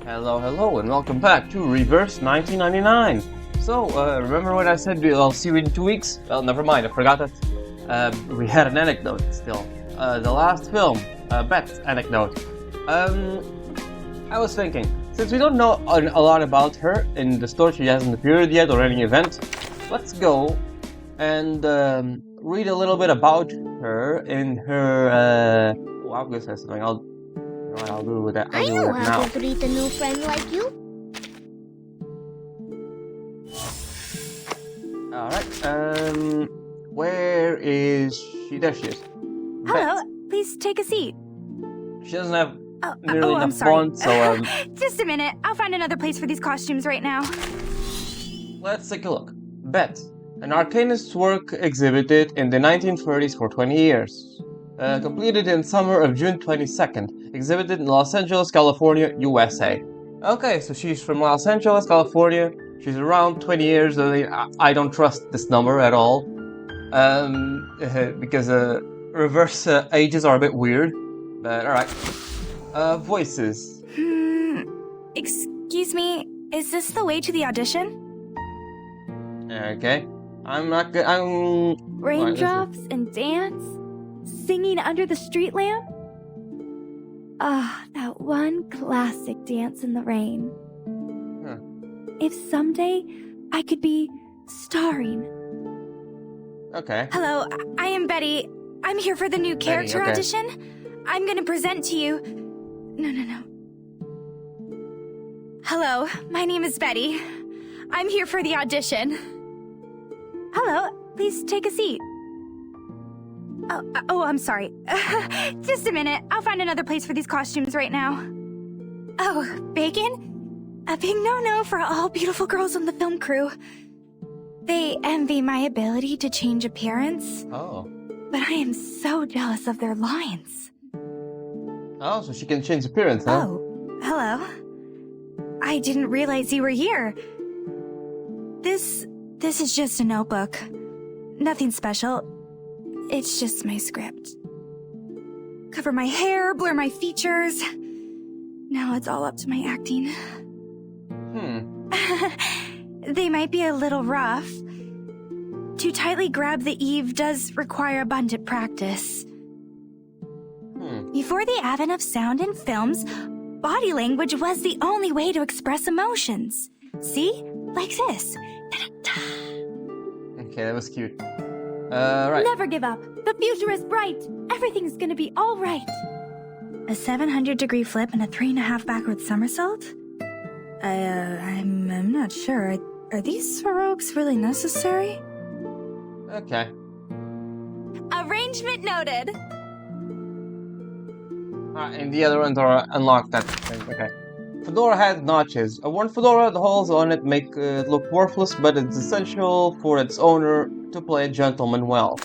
Hello, and welcome back to Reverse 1999. So, remember when I said I'll see you in 2 weeks? Well, never mind, I forgot that. We had an anecdote still. The last film, Bette's Anecdote. I was thinking, since we don't know a lot about her in the story, she hasn't appeared yet or any event, let's go and read a little bit about her in her, I'm gonna say something, I'll do that. I know how to greet a new friend like you. Alright, where is she? There she is. Hello, please take a seat. She doesn't have nearly I'm enough sorry. fun, so Just a minute, I'll find another place for these costumes right now. let's take a look. Bette, an arcanist's work exhibited in the 1930s for 20 years. Completed in summer of June 22nd, exhibited in Los Angeles, California, USA. Okay, so she's from Los Angeles, California. She's around 20 years. I don't trust this number at all, because reverse ages are a bit weird. But all right. Voices. Excuse me, is this the way to the audition? Okay, I'm not good. Raindrops and dance? Singing under the street lamp? Ah, that one classic dance in the rain. Huh. If someday I could be starring. Okay. Hello, I am Betty. I'm here for the new character okay. audition. I'm gonna present to you... No. Hello, my name is Betty. I'm here for the audition. Hello, please take a seat. Oh, I'm sorry. Just a minute, I'll find another place for these costumes right now. Oh, bacon? A big no-no for all beautiful girls on the film crew. They envy my ability to change appearance. Oh. But I am so jealous of their lines. Oh, so she can change appearance, huh? Oh, hello. I didn't realize you were here. This is just a notebook. Nothing special. It's just my script. Cover my hair, blur my features. Now it's all up to my acting. They might be a little rough. To tightly grab the eave does require abundant practice. Before the advent of sound in films, body language was the only way to express emotions. See? Like this. Okay, that was cute. Right. Never give up. The future is bright. Everything's gonna be all right. A 700-degree flip and a 3.5 backward somersault? I'm not sure. Are these heroics really necessary? Okay. Arrangement noted. And the other ones are unlocked. That thing. Okay. Fedora has notches. A worn fedora, the holes on it make it look worthless, but it's essential for its owner to play a gentleman well.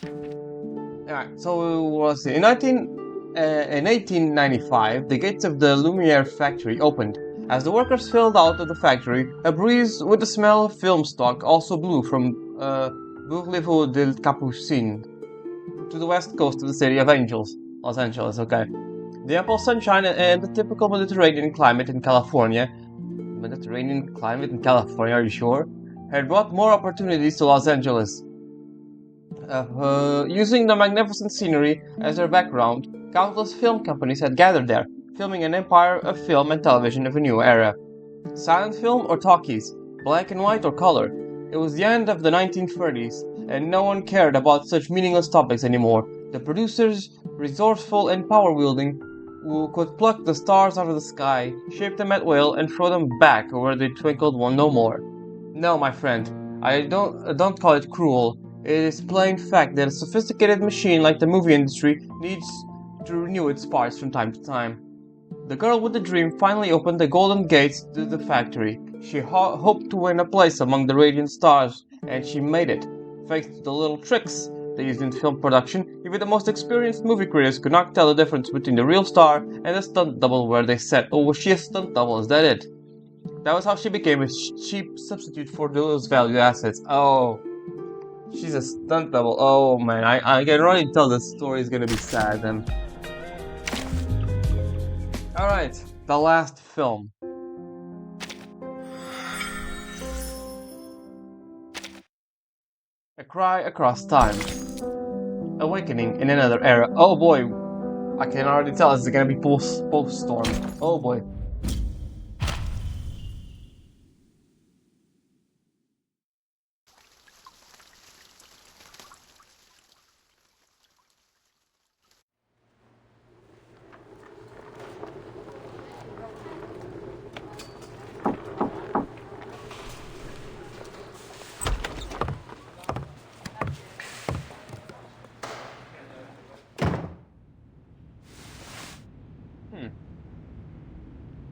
Alright, so let's see. In 1895, the gates of the Lumiere factory opened. As the workers filed out of the factory, a breeze with the smell of film stock also blew from Boulevard del Capucin to the west coast of the city of Angels, Los Angeles, okay. The ample sunshine and the typical Mediterranean climate in California, are you sure? Had brought more opportunities to Los Angeles. Using the magnificent scenery as their background, countless film companies had gathered there, filming an empire of film and television of a new era. Silent film or talkies, black and white or color. It was the end of the 1930s, and no one cared about such meaningless topics anymore. The producers, resourceful and power-wielding, who could pluck the stars out of the sky, shape them at will, and throw them back where they twinkled no more. No, my friend, I don't call it cruel. It is plain fact that a sophisticated machine like the movie industry needs to renew its parts from time to time. The girl with the dream finally opened the golden gates to the factory. She hoped to win a place among the radiant stars, and she made it. Thanks to the little tricks they used in film production, even the most experienced movie critics could not tell the difference between the real star and the stunt double where they said, "Oh, was she a stunt double? Is that it?" That was how she became a cheap substitute for those value assets. Oh, she's a stunt double. Oh man, I can already tell the story is gonna be sad then. Alright, The last film. A cry across time. Awakening in another era. Oh boy, I can already tell this is gonna be post-storm. Oh boy.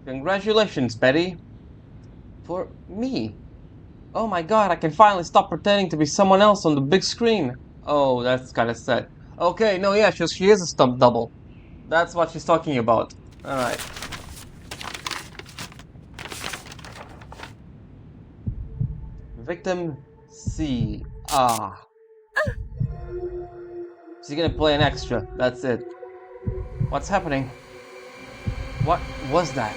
Congratulations, Betty. For me. Oh my god, I can finally stop pretending to be someone else on the big screen. Oh, that's kinda sad. Okay, no, yeah, she is a stunt double. That's what she's talking about. Alright. Victim C. Ah. She's gonna play an extra. That's it. What's happening? What was that?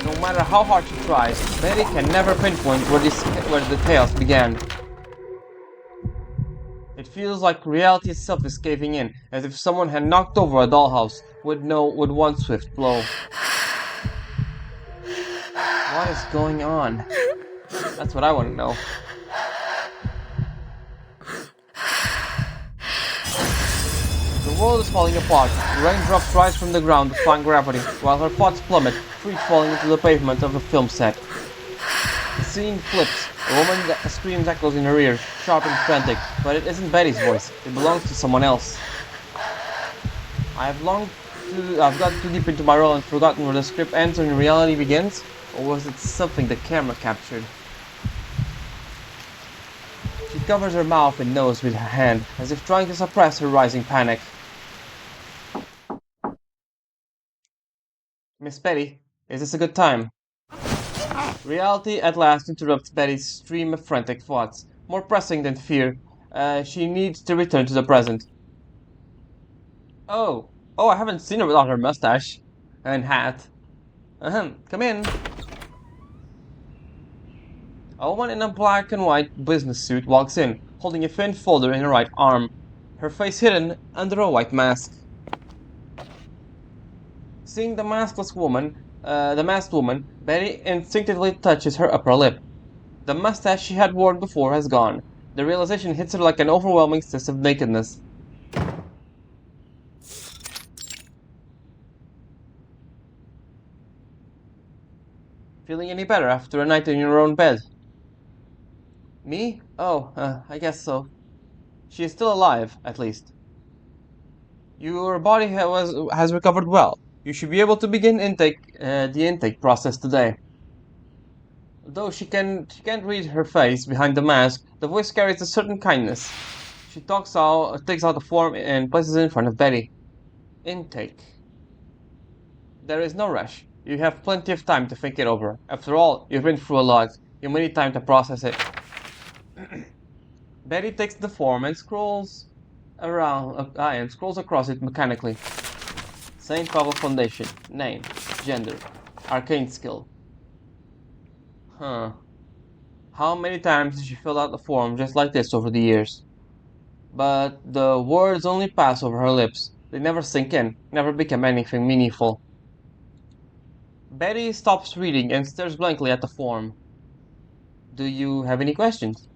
No matter how hard she tries, Betty can never pinpoint where the chaos began. It feels like reality itself is caving in, as if someone had knocked over a dollhouse with one swift blow. What is going on? That's what I want to know. The world is falling apart. Raindrops rise from the ground defying gravity, while her thoughts plummet, free falling into the pavement of a film set. The scene flips. A woman that screams echoes in her ears, sharp and frantic, but it isn't Betty's voice. It belongs to someone else. I've gotten too deep into my role and forgotten where the script ends and reality begins, or was it something the camera captured? She covers her mouth and nose with her hand, as if trying to suppress her rising panic. Miss Betty, is this a good time? Reality at last interrupts Betty's stream of frantic thoughts. More pressing than fear, she needs to return to the present. Oh, I haven't seen her without her mustache and hat. Come in. A woman in a black and white business suit walks in, holding a thin folder in her right arm, her face hidden under a white mask. Seeing the masked woman, Betty instinctively touches her upper lip. The mustache she had worn before has gone. The realization hits her like an overwhelming sense of nakedness. Feeling any better after a night in your own bed? Me? Oh, I guess so. She is still alive, at least. Your body has recovered well. You should be able to begin the intake process today. Though she can't read her face behind the mask, the voice carries a certain kindness. She takes out the form and places it in front of Betty. Intake. There is no rush. You have plenty of time to think it over. After all, you've been through a lot. You may need time to process it. Betty takes the form and scrolls across it mechanically. St. Pablo Foundation. Name. Gender. Arcane skill. How many times did she fill out the form just like this over the years? But the words only pass over her lips. They never sink in, never become anything meaningful. Betty stops reading and stares blankly at the form. Do you have any questions?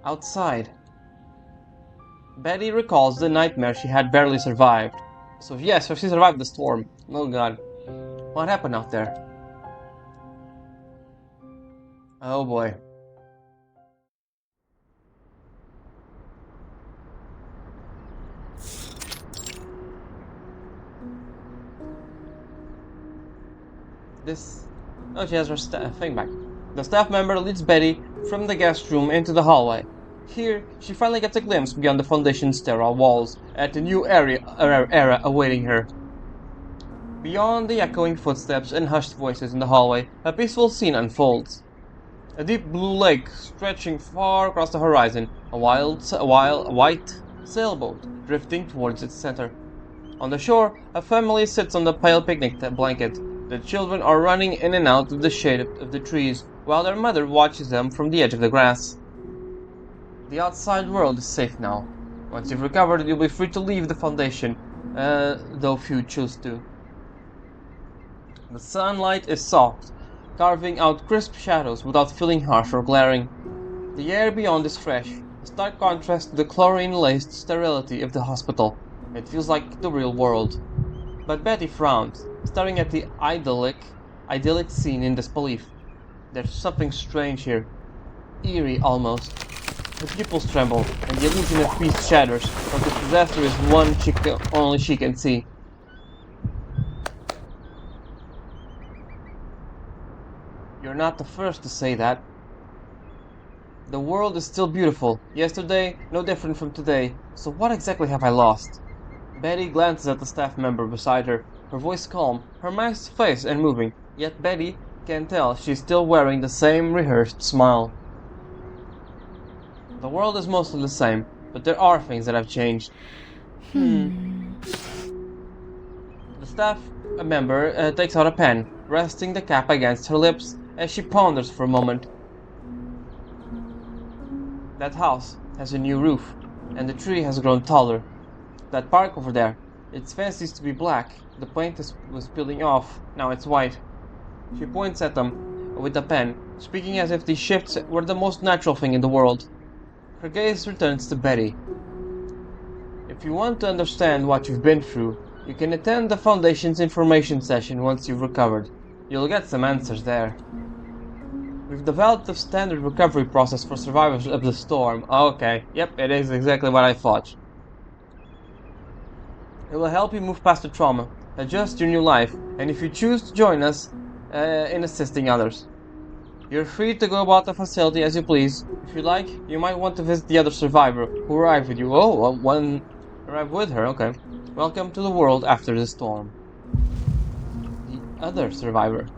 Outside. Betty recalls the nightmare she had barely survived. So she survived the storm. Oh god. What happened out there? Oh boy. She has her thing back. The staff member leads Betty from the guest room into the hallway. Here, she finally gets a glimpse beyond the Foundation's sterile walls, at the new era awaiting her. Beyond the echoing footsteps and hushed voices in the hallway, a peaceful scene unfolds. A deep blue lake stretching far across the horizon, a white sailboat drifting towards its center. On the shore, a family sits on the pale picnic blanket. The children are running in and out of the shade of the trees, while their mother watches them from the edge of the grass. The outside world is safe now. Once you've recovered, you'll be free to leave the Foundation, though few choose to. The sunlight is soft, carving out crisp shadows without feeling harsh or glaring. The air beyond is fresh, a stark contrast to the chlorine-laced sterility of the hospital. It feels like the real world. But Betty frowns, staring at the idyllic scene in disbelief. There's something strange here, eerie almost. Her pupils tremble, and the illusion of peace shatters, but the disaster is one only she can see. You're not the first to say that. The world is still beautiful. Yesterday, no different from today. So what exactly have I lost? Betty glances at the staff member beside her, her voice calm, her masked face unmoving, yet Betty can tell she's still wearing the same rehearsed smile. The world is mostly the same, but there are things that have changed. The staff member takes out a pen, resting the cap against her lips as she ponders for a moment. That house has a new roof, and the tree has grown taller. That park over there, its fence used to be black, the paint was peeling off, now it's white. She points at them with the pen, speaking as if these shifts were the most natural thing in the world. Her gaze returns to Betty. If you want to understand what you've been through, you can attend the Foundation's information session once you've recovered. You'll get some answers there. We've developed a standard recovery process for survivors of the storm. Okay, yep, it is exactly what I thought. It will help you move past the trauma, adjust your new life, and if you choose to join us in assisting others. You're free to go about the facility as you please. If you like, you might want to visit the other survivor who arrived with you. Oh, one arrived with her, okay. Welcome to the world after the storm. The other survivor.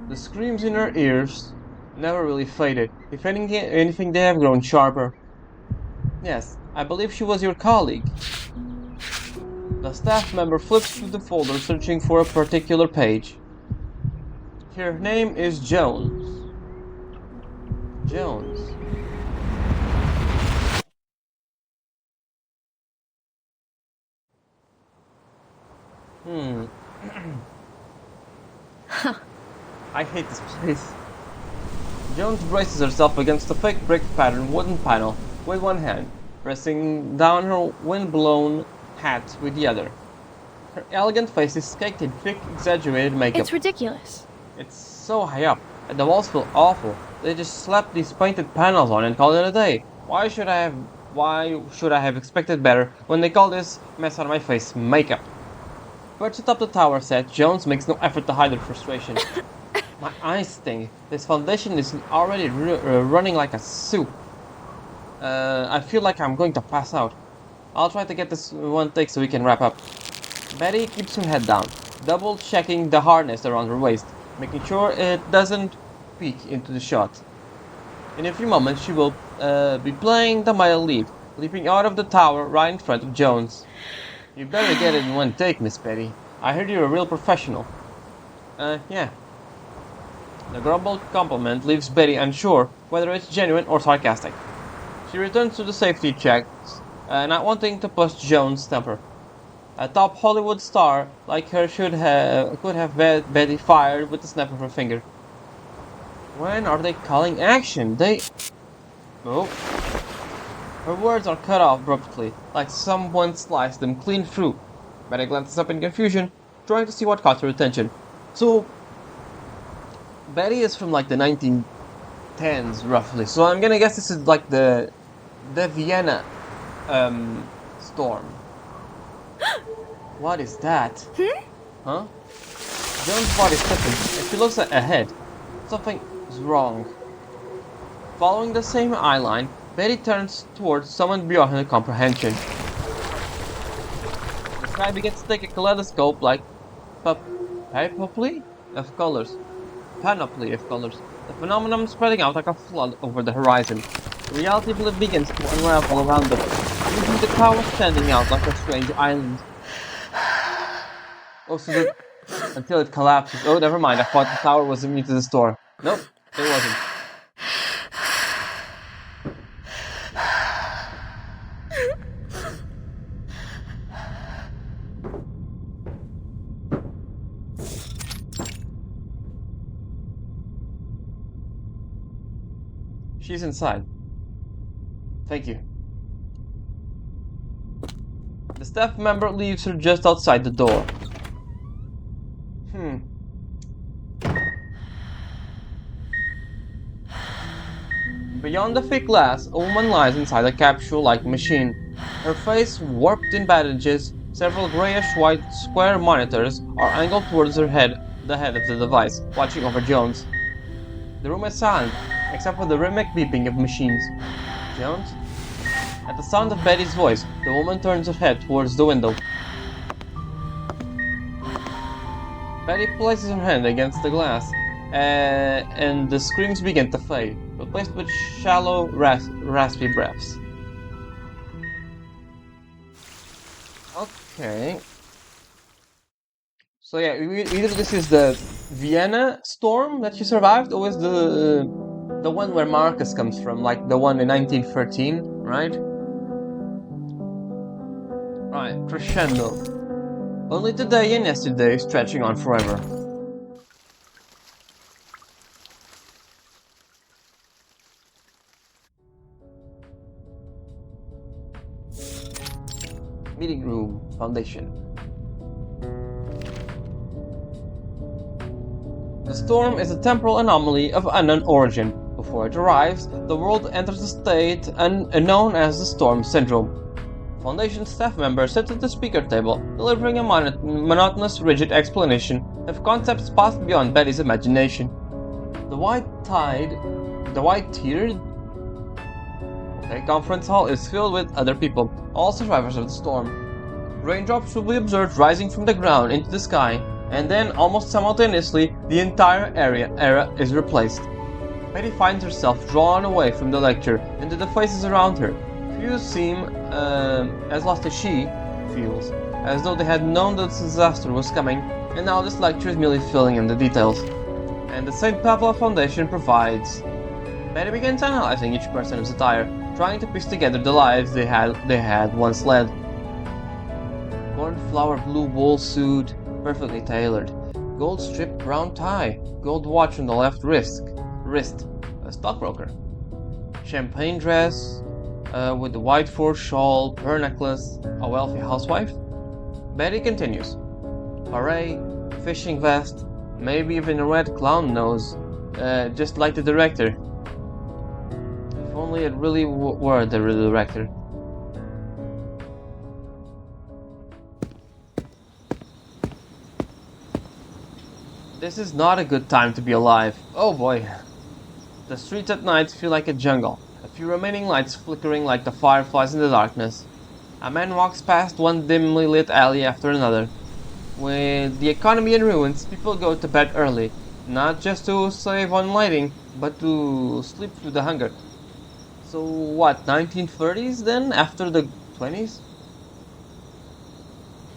The screams in her ears never really faded. If anything, they have grown sharper. Yes, I believe she was your colleague. The staff member flips through the folder searching for a particular page. Her name is Jones. Jones. I hate this place. Jones braces herself against a fake brick pattern wooden panel with one hand, pressing down her wind-blown hat with the other. Her elegant face is caked in thick, exaggerated makeup. It's ridiculous. It's so high up, and the walls feel awful. They just slapped these painted panels on and called it a day. Why should I have expected better when they call this mess out of my face makeup? Perched atop the tower set, Jones makes no effort to hide her frustration. My eyes sting. This Foundation is already running like a soup. I feel like I'm going to pass out. I'll try to get this one take so we can wrap up. Betty keeps her head down, double checking the harness around her waist, making sure it doesn't peek into the shot. In a few moments she will be playing the mile lead, leaping out of the tower right in front of Jones. You better get it in one take, Miss Betty. I heard you're a real professional. Yeah. The grumbled compliment leaves Betty unsure whether it's genuine or sarcastic. She returns to the safety checks, not wanting to push Jones' temper. A top Hollywood star like her could have Betty fired with the snap of her finger. When are they calling action? Oh. Her words are cut off abruptly, like someone sliced them clean through. Betty glances up in confusion, trying to see what caught her attention. So, Betty is from like the 1910s, roughly. So I'm gonna guess this is like the Vienna storm. What is that? Huh? Joan's body stiffens and she looks ahead. Something is wrong. Following the same eye line, Betty turns towards someone beyond her comprehension. The sky begins to take a kaleidoscope like panoply of colors. The phenomenon spreading out like a flood over the horizon. Reality begins to unravel around them. leaving the tower standing out like a strange island. Oh, so until it collapses. Oh, never mind. I thought the tower was immune to the storm. Nope, it wasn't. She's inside. Thank you. The staff member leaves her just outside the door. Beyond the thick glass, a woman lies inside a capsule-like machine. Her face warped in bandages, several grayish-white square monitors are angled towards her head, the head of the device, watching over Jones. The room is silent, except for the rhythmic beeping of machines. Jones? At the sound of Betty's voice, the woman turns her head towards the window. Betty places her hand against the glass, and the screams begin to fade, replaced with shallow, raspy breaths. Okay. So yeah, either this is the Vienna storm that she survived, or is the one where Marcus comes from, like the one in 1913, right? Right, crescendo. Only today and yesterday stretching on forever. Meeting room, foundation. The storm is a temporal anomaly of unknown origin. Before it arrives, the world enters a state known as the storm syndrome. Foundation staff members sit at the speaker table, delivering a monotonous, rigid explanation of concepts passed beyond Betty's imagination. The white-tiered conference hall is filled with other people, all survivors of the storm. Raindrops will be observed rising from the ground into the sky, and then, almost simultaneously, the entire area is replaced. Betty finds herself drawn away from the lecture into the faces around her. Few seem as lost as she feels, as though they had known that this disaster was coming, and now this lecture is merely filling in the details. And the St. Pavlov Foundation provides. Betty begins analyzing each person's attire, trying to piece together the lives they had once led. Cornflower blue wool suit, perfectly tailored. Gold-striped brown tie, gold watch on the left wrist, a stockbroker. Champagne dress, with the white fur shawl, pearl necklace, a wealthy housewife. Betty continues. Beret, fishing vest, maybe even a red clown nose, just like the director. If only it really were the director. This is not a good time to be alive. Oh boy. The streets at night feel like a jungle, a few remaining lights flickering like the fireflies in the darkness. A man walks past one dimly lit alley after another. With the economy in ruins, people go to bed early, not just to save on lighting, but to sleep through the hunger. So what, 1930s then, after the 20s?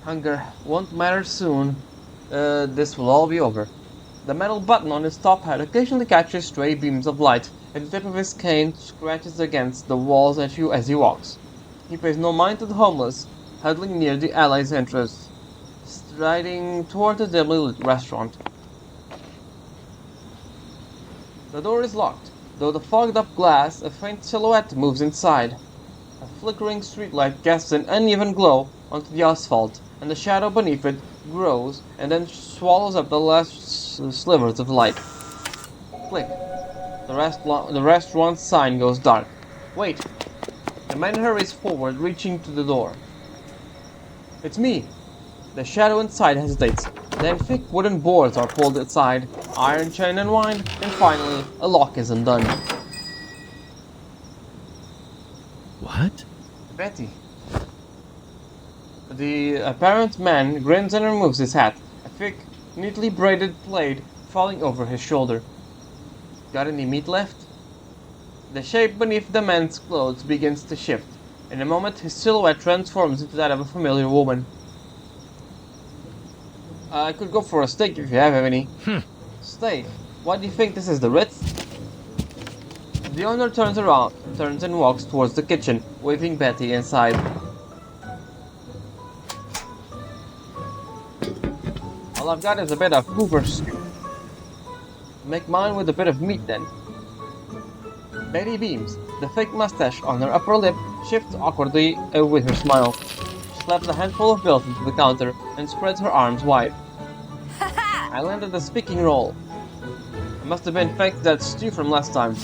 Hunger won't matter soon. This will all be over. The metal button on his top hat occasionally catches stray beams of light, and the tip of his cane scratches against the walls at you as he walks. He pays no mind to the homeless, huddling near the alley's entrance, striding toward the dimly lit restaurant. The door is locked. Though the fogged-up glass, a faint silhouette moves inside. A flickering streetlight casts an uneven glow onto the asphalt, and the shadow beneath it grows and then swallows up the last slivers of light. Click. The restaurant's sign goes dark. Wait! The man hurries forward, reaching to the door. It's me! The shadow inside hesitates. Then thick wooden boards are pulled aside, iron chain unwind, and finally, a lock is undone. What? Betty. The apparent man grins and removes his hat, a thick, neatly braided plaid falling over his shoulder. Got any meat left? The shape beneath the man's clothes begins to shift. In a moment, his silhouette transforms into that of a familiar woman. I could go for a steak if you have any. Steak? Why do you think this is the Ritz? The owner turns and walks towards the kitchen, waving Betty inside. All I've got is a bit of Hoover stew. Make mine with a bit of meat then. Betty beams. The fake mustache on her upper lip shifts awkwardly with her smile. She slaps a handful of bills into the counter and spreads her arms wide. I landed the speaking role. I must have been thanks to that stew from last time.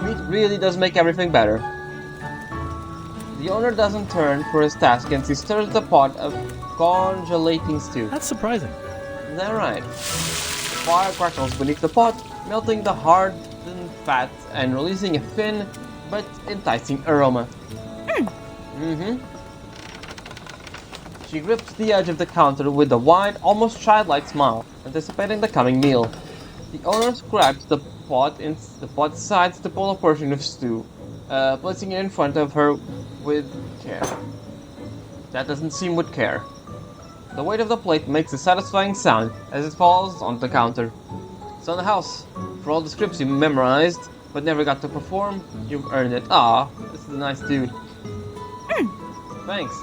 Meat really does make everything better. The owner doesn't turn for his task and he stirs the pot of congelating stew. That's surprising. Is that right? The fire crackles beneath the pot, melting the hardened fat and releasing a thin but enticing aroma. She grips the edge of the counter with a wide, almost childlike smile, anticipating the coming meal. The owner grabs the pot sides to pull a portion of stew, placing it in front of her with care. That doesn't seem with care. The weight of the plate makes a satisfying sound as it falls onto the counter. So in the house, for all the scripts you memorized but never got to perform, you've earned it. Ah, this is a nice dude. Thanks.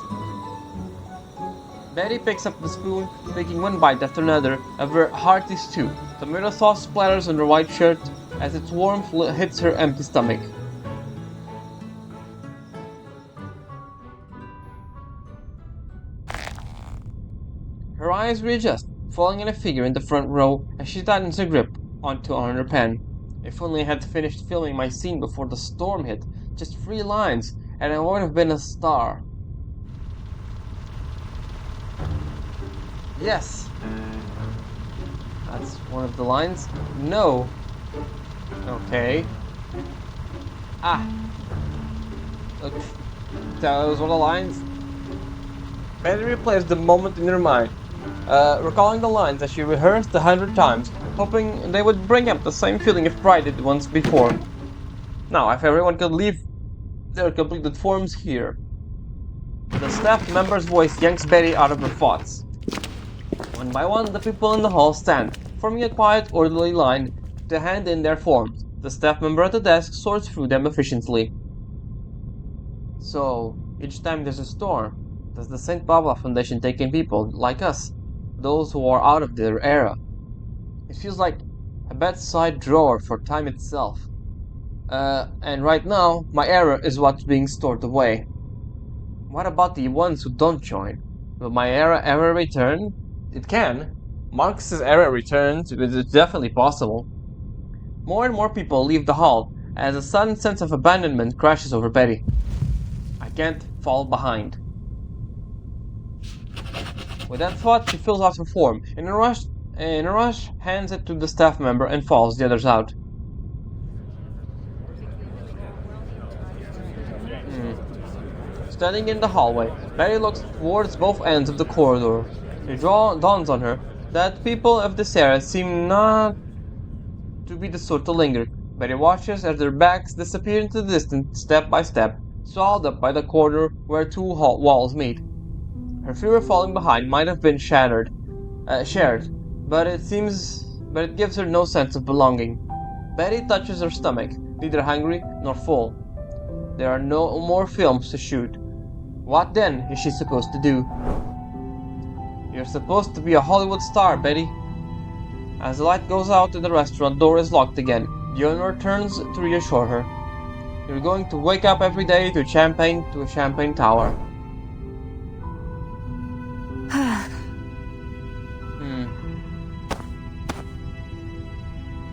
Betty picks up the spoon, taking one bite after another of her hearty stew. Tomato sauce splatters on her white shirt as its warmth hits her empty stomach. Her eyes readjust, falling on a figure in the front row as she tightens her grip on her pen. If only I had finished filming my scene before the storm hit. Just 3 lines, and I would have been a star. Yes. That's one of the lines. No. Okay. Ah. Look. Those were the lines. Betty replays the moment in her mind, recalling the lines that she rehearsed 100 times, hoping they would bring up the same feeling of pride it did once before. Now, if everyone could leave their completed forms here. The staff member's voice yanks Betty out of her thoughts. One by one, the people in the hall stand, forming a quiet, orderly line to hand in their forms. The staff member at the desk sorts through them efficiently. So, each time there's a storm, does the St. Barbara Foundation take in people like us, those who are out of their era? It feels like a bedside drawer for time itself. And right now, my era is what's being stored away. What about the ones who don't join? Will my era ever return? It can. Marx's era returns, it's definitely possible. More and more people leave the hall as a sudden sense of abandonment crashes over Betty. I can't fall behind. With that thought, she fills out her form. In a rush, hands it to the staff member and follows the others out. Standing in the hallway, Betty looks towards both ends of the corridor. It dawns on her that people of this era seem not to be the sort to linger. Betty watches as their backs disappear into the distance step by step, swallowed up by the corner where 2 walls meet. Her fear of falling behind might have been shared, but it gives her no sense of belonging. Betty touches her stomach, neither hungry nor full. There are no more films to shoot. What then is she supposed to do? You're supposed to be a Hollywood star, Betty. As the light goes out and the restaurant door is locked again, the owner turns to reassure her. You're going to wake up every day to a champagne tower.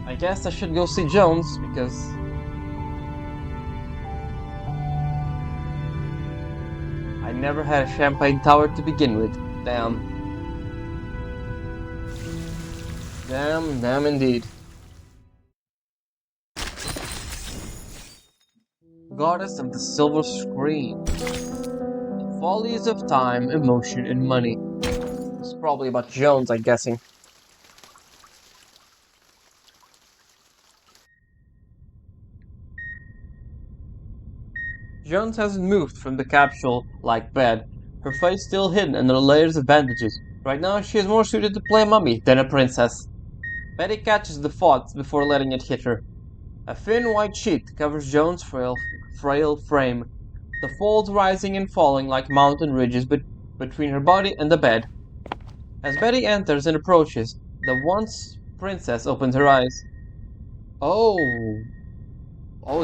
I guess I should go see Jones because I never had a champagne tower to begin with. Damn. Damn indeed. Goddess of the silver screen. Follies of time, emotion, and money. It's probably about Jones, I'm guessing. Jones hasn't moved from the capsule-like bed, her face still hidden under layers of bandages. Right now, she is more suited to play mummy than a princess. Betty catches the thought before letting it hit her. A thin white sheet covers Jones' frail frame, the folds rising and falling like mountain ridges between her body and the bed. As Betty enters and approaches, the once princess opens her eyes. Oh,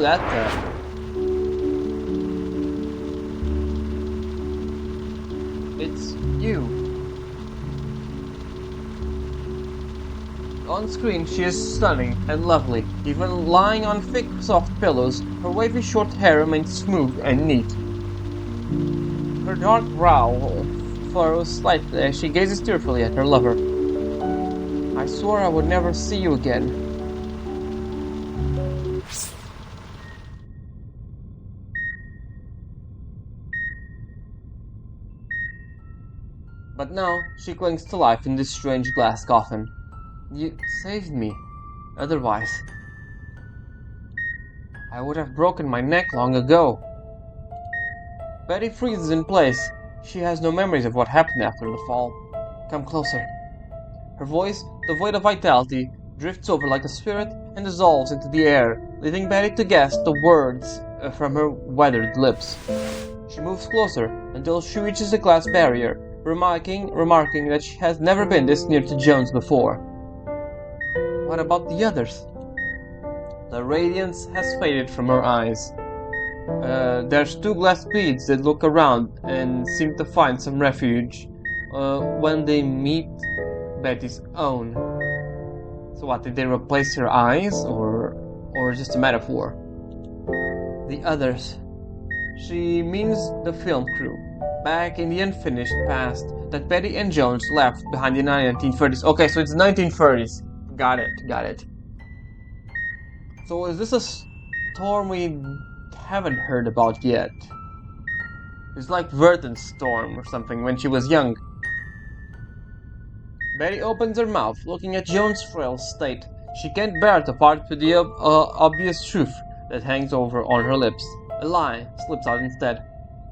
that. It's you. On screen, she is stunning and lovely. Even lying on thick, soft pillows, her wavy short hair remains smooth and neat. Her dark brow furrows slightly as she gazes tearfully at her lover. I swore I would never see you again. But now, she clings to life in this strange glass coffin. You saved me. Otherwise, I would have broken my neck long ago. Betty freezes in place. She has no memories of what happened after the fall. Come closer. Her voice, devoid of vitality, drifts over like a spirit and dissolves into the air, leaving Betty to guess the words from her weathered lips. She moves closer until she reaches the glass barrier, remarking that she has never been this near to Jones before. What about the others? The radiance has faded from her eyes. There's two glass beads that look around and seem to find some refuge when they meet Betty's own. So what, did they replace her eyes or just a metaphor? The others. She means the film crew. Back in the unfinished past that Betty and Jones left behind in the 1930s. Okay, so it's 1930s. Got it. So is this a storm we haven't heard about yet? It's like Verton's storm or something when she was young. Betty opens her mouth, looking at Jones' frail state. She can't bear to part with the obvious truth that hangs over on her lips. A lie slips out instead.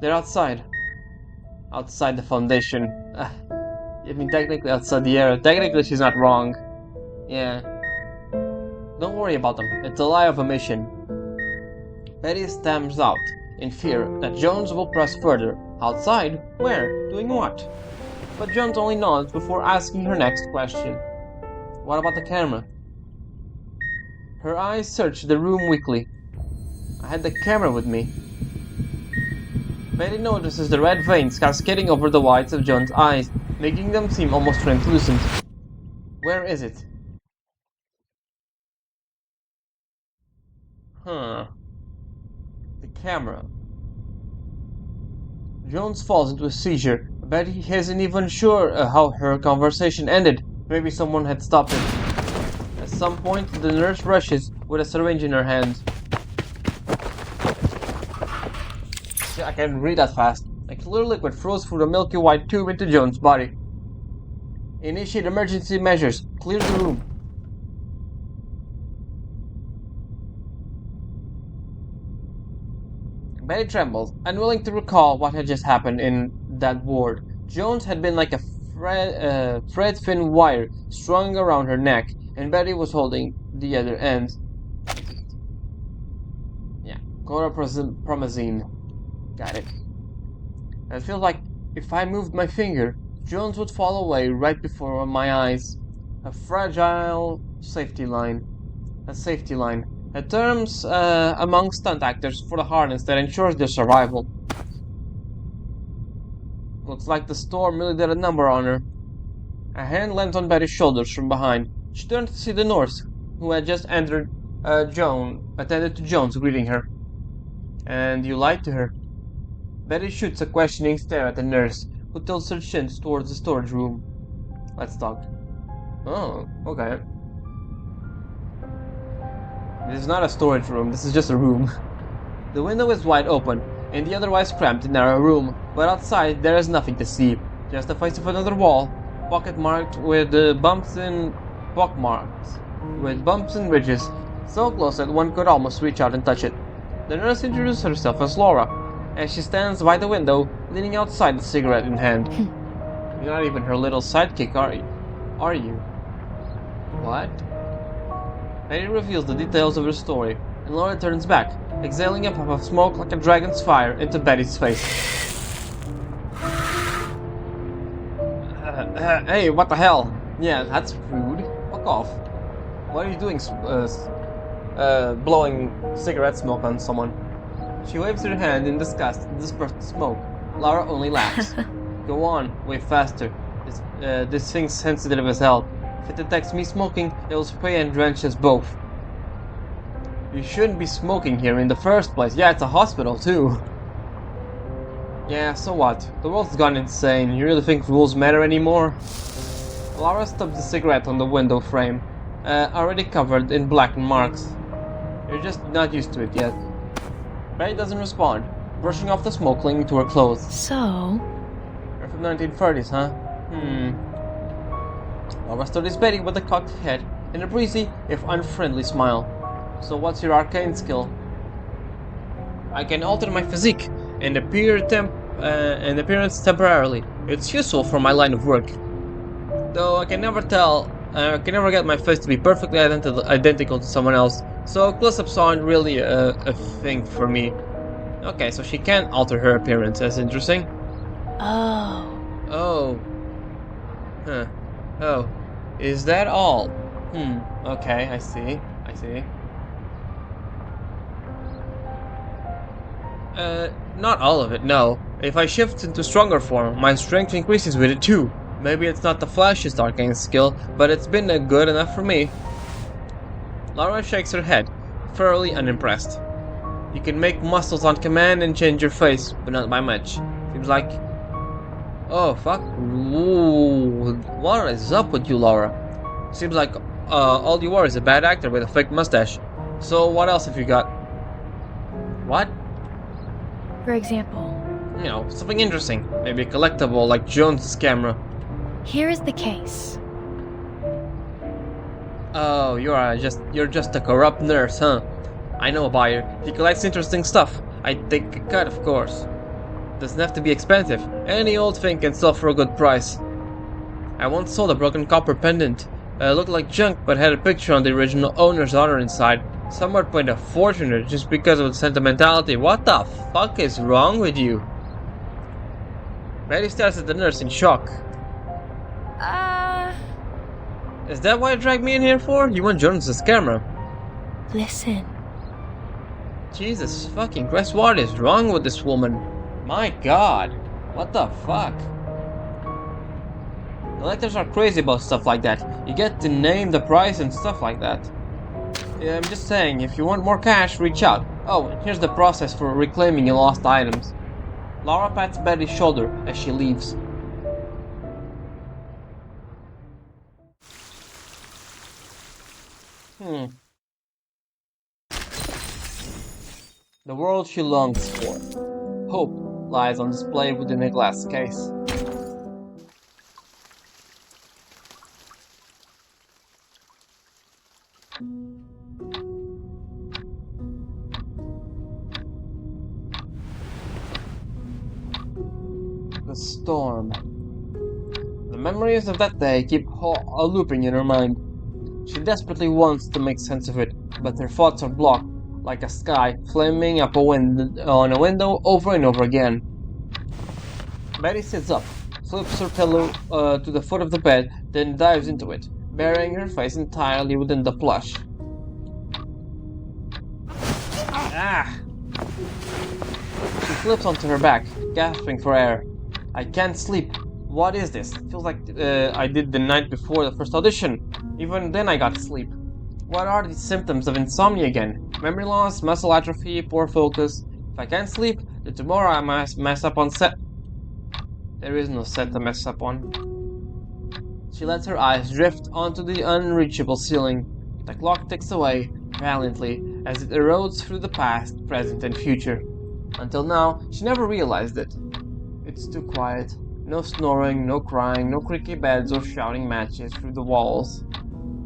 They're outside. Outside the foundation. I mean, technically outside the area. Technically, she's not wrong. Yeah. Don't worry about them. It's a lie of omission. Betty stamps out, in fear that Jones will press further. Outside? Where? Doing what? But Jones only nods before asking her next question. What about the camera? Her eyes search the room weakly. I had the camera with me. Betty notices the red veins cascading over the whites of Jones' eyes, making them seem almost translucent. Where is it? The camera. Jones falls into a seizure. Betty isn't even sure how her conversation ended. Maybe someone had stopped it. At some point, the nurse rushes with a syringe in her hand. See, I can read that fast. A clear liquid flows through the milky white tube into Jones' body. Initiate emergency measures. Clear the room. Betty trembles, unwilling to recall what had just happened in that ward. Jones had been like a thread-thin wire strung around her neck, and Betty was holding the other end. Yeah, chlorpromazine. Got it. It feels like if I moved my finger, Jones would fall away right before my eyes. A fragile safety line. A safety line. A term among stunt actors for the harness that ensures their survival. Looks like the storm really did a number on her. A hand lands on Betty's shoulders from behind. She turns to see the nurse, who had just entered. Attended to Jones greeting her. And you lied to her. Betty shoots a questioning stare at the nurse, who tilts her chin towards the storage room. Let's talk. Oh, okay. This is not a storage room, this is just a room. The window is wide open, in the otherwise cramped and narrow room, but outside there is nothing to see. Just the face of another wall, pockmarked with bumps and ridges, so close that one could almost reach out and touch it. The nurse introduced herself as Laura, as she stands by the window, leaning outside, the cigarette in hand. You're not even her little sidekick, are you? Are you? What? Betty reveals the details of her story, and Laura turns back, exhaling a puff of smoke like a dragon's fire into Betty's face. Hey, what the hell? Yeah, that's rude. Fuck off. What are you doing, blowing cigarette smoke on someone? She waves her hand in disgust and disperses the smoke. Laura only laughs. Go on, way faster. This thing's sensitive as hell. If it detects me smoking, it'll spray and drench us both. You shouldn't be smoking here in the first place. Yeah, it's a hospital too. Yeah, so what? The world's gone insane. You really think rules matter anymore? Laura stubs the cigarette on the window frame, already covered in black marks. You're just not used to it yet. Betty doesn't respond, brushing off the smoke clinging to her clothes. So? You're from 1930s, huh? Laura studies Betty with a cocked head and a breezy, if unfriendly smile. So what's your arcane skill? I can alter my physique and appearance temporarily. It's useful for my line of work. Though I can never get my face to be perfectly identical to someone else, so close-ups aren't really a thing for me. Okay, so she can alter her appearance. That's interesting. Oh. Huh. Oh. Is that all? Okay, I see. Not all of it, no. If I shift into stronger form, my strength increases with it too. Maybe it's not the flashiest arcane skill, but it's been good enough for me. Laura shakes her head, thoroughly unimpressed. You can make muscles on command and change your face, but not by much. Seems like... Oh, fuck. Ooh. What is up with you, Laura? Seems like all you are is a bad actor with a fake mustache. So what else have you got? What? For example, You know, something interesting. Maybe a collectible like Jones's camera. here is the case. Oh, you're just a corrupt nurse, huh? I know a buyer. He collects interesting stuff. I'd take a cut, of course. Doesn't have to be expensive. Any old thing can sell for a good price. I once sold a broken copper pendant. Looked like junk, but had a picture on the original owner's honor inside. Someone paid a fortune just because of its sentimentality. What the fuck is wrong with you? Betty stares at the nurse in shock. Is that what you dragged me in here for? You want Jones's camera? Listen. Jesus fucking Christ, what is wrong with this woman? My god, what the fuck? Collectors are crazy about stuff like that. You get to name the price and stuff like that. Yeah, I'm just saying, if you want more cash, reach out. Oh, and here's the process for reclaiming your lost items. Laura pats Betty's shoulder as she leaves. The world she longs for. Hope lies on display within a glass case. The storm. The memories of that day keep looping in her mind. She desperately wants to make sense of it, but her thoughts are blocked, like a sky flaming up on a window over and over again. Betty sits up, flips her pillow to the foot of the bed, then dives into it, burying her face entirely within the plush. She flips onto her back, gasping for air. I can't sleep. What is this? Feels like I did the night before the first audition. Even then I got sleep. What are these symptoms of insomnia again? Memory loss, muscle atrophy, poor focus. If I can't sleep, then tomorrow I must mess up on set. There is no set to mess up on. She lets her eyes drift onto the unreachable ceiling. The clock ticks away, valiantly, as it erodes through the past, present, and future. Until now, she never realized it. It's too quiet. No snoring, no crying, no creaky beds or shouting matches through the walls.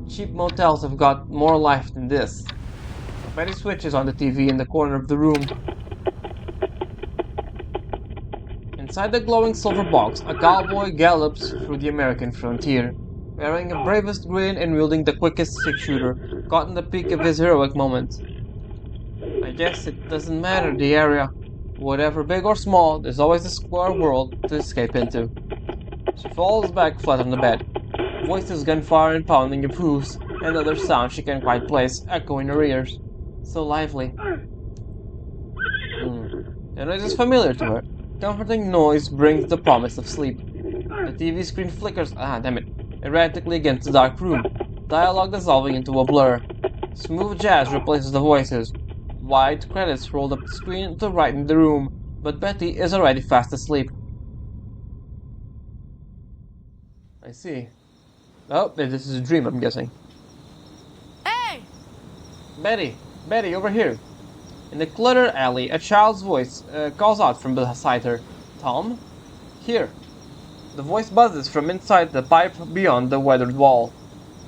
Cheap motels have got more life than this. Betty switches on the TV in the corner of the room. Inside the glowing silver box, a cowboy gallops through the American frontier, wearing a bravest grin and wielding the quickest six-shooter, caught in the peak of his heroic moment. I guess it doesn't matter the area. Whatever big or small, there's always a square world to escape into. She falls back flat on the bed. Voices, gunfire and pounding of hooves, and other sounds she can't quite place, echo in her ears. So lively. The noise is familiar to her. Comforting noise brings the promise of sleep. The TV screen flickers, erratically against the dark room, dialogue dissolving into a blur. Smooth jazz replaces the voices. White credits rolled up the screen to right in the room, but Betty is already fast asleep. I see. Oh, this is a dream, I'm guessing. Hey! Betty, over here. In the cluttered alley, a child's voice calls out from beside her. Tom? Here. The voice buzzes from inside the pipe beyond the weathered wall.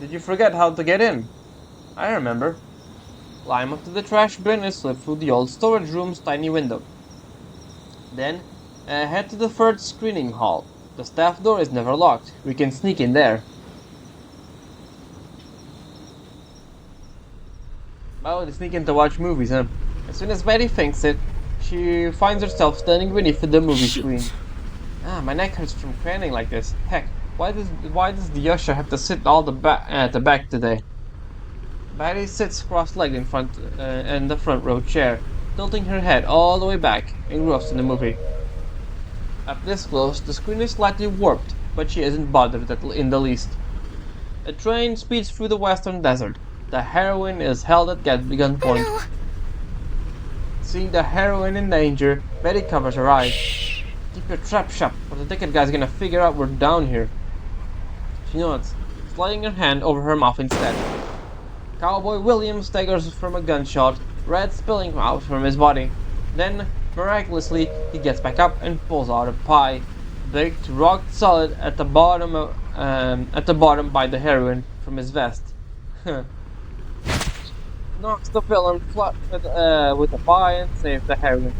Did you forget how to get in? I remember. Climb up to the trash bin and slip through the old storage room's tiny window. Then, head to the third screening hall. The staff door is never locked. We can sneak in there. Oh, they sneak in to watch movies, huh? As soon as Betty thinks it, she finds herself standing beneath the movie screen. My neck hurts from craning like this. Heck, why does the usher have to sit at the back today? Betty sits cross-legged in the front row chair, tilting her head all the way back, engrossed in the movie. Up this close, the screen is slightly warped, but she isn't bothered in the least. A train speeds through the western desert. The heroine is held at gunpoint. No. Seeing the heroine in danger, Betty covers her eyes. Keep your trap shut, or the ticket guy's gonna figure out we're down here. She nods, sliding her hand over her mouth instead. Cowboy William staggers from a gunshot, red spilling out from his body. Then, miraculously, he gets back up and pulls out a pie, baked rock solid at the bottom by the heroine from his vest. Knocks the villain flat with a pie and saves the heroine.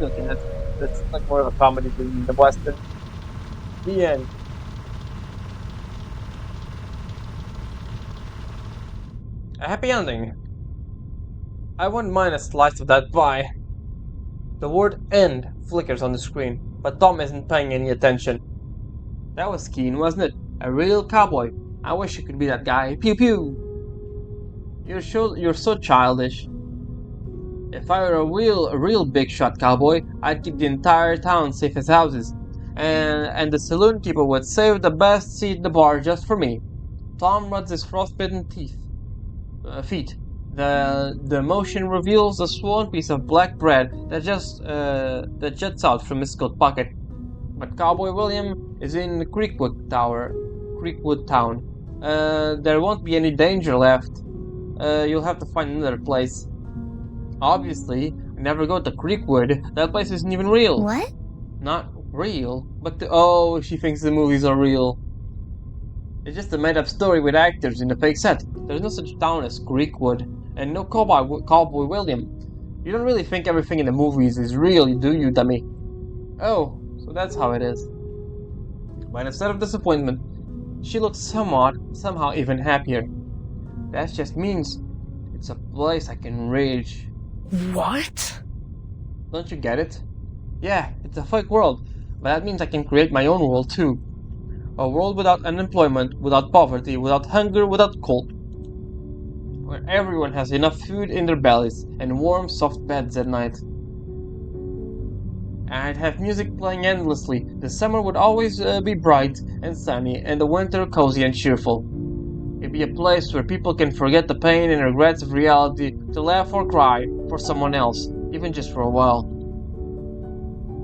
Okay, that's like more of a comedy than the western. The end. A happy ending. I wouldn't mind a slice of that pie. The word end flickers on the screen, but Tom isn't paying any attention. That was keen, wasn't it? A real cowboy. I wish you could be that guy. Pew pew! You're so childish. If I were a real big shot cowboy, I'd keep the entire town safe as houses. And the saloon keeper would save the best seat in the bar just for me. Tom rubs his frostbitten feet. The motion reveals a swollen piece of black bread that jets out from his coat pocket. But Cowboy William is in Creekwood Town. There won't be any danger left. You'll have to find another place. Obviously, we never go to Creekwood. That place isn't even real. What? Not real, but she thinks the movies are real. It's just a made-up story with actors in a fake set. There's no such town as Creekwood, and no Cowboy William. You don't really think everything in the movies is real, do you, dummy? Oh, so that's how it is. But instead of disappointment, she looks somehow even happier. That just means it's a place I can reach. What? Don't you get it? Yeah, it's a fake world, but that means I can create my own world too. A world without unemployment, without poverty, without hunger, without cold. Where everyone has enough food in their bellies and warm, soft beds at night. I'd have music playing endlessly. The summer would always be bright and sunny, and the winter cozy and cheerful. It'd be a place where people can forget the pain and regrets of reality to laugh or cry for someone else, even just for a while.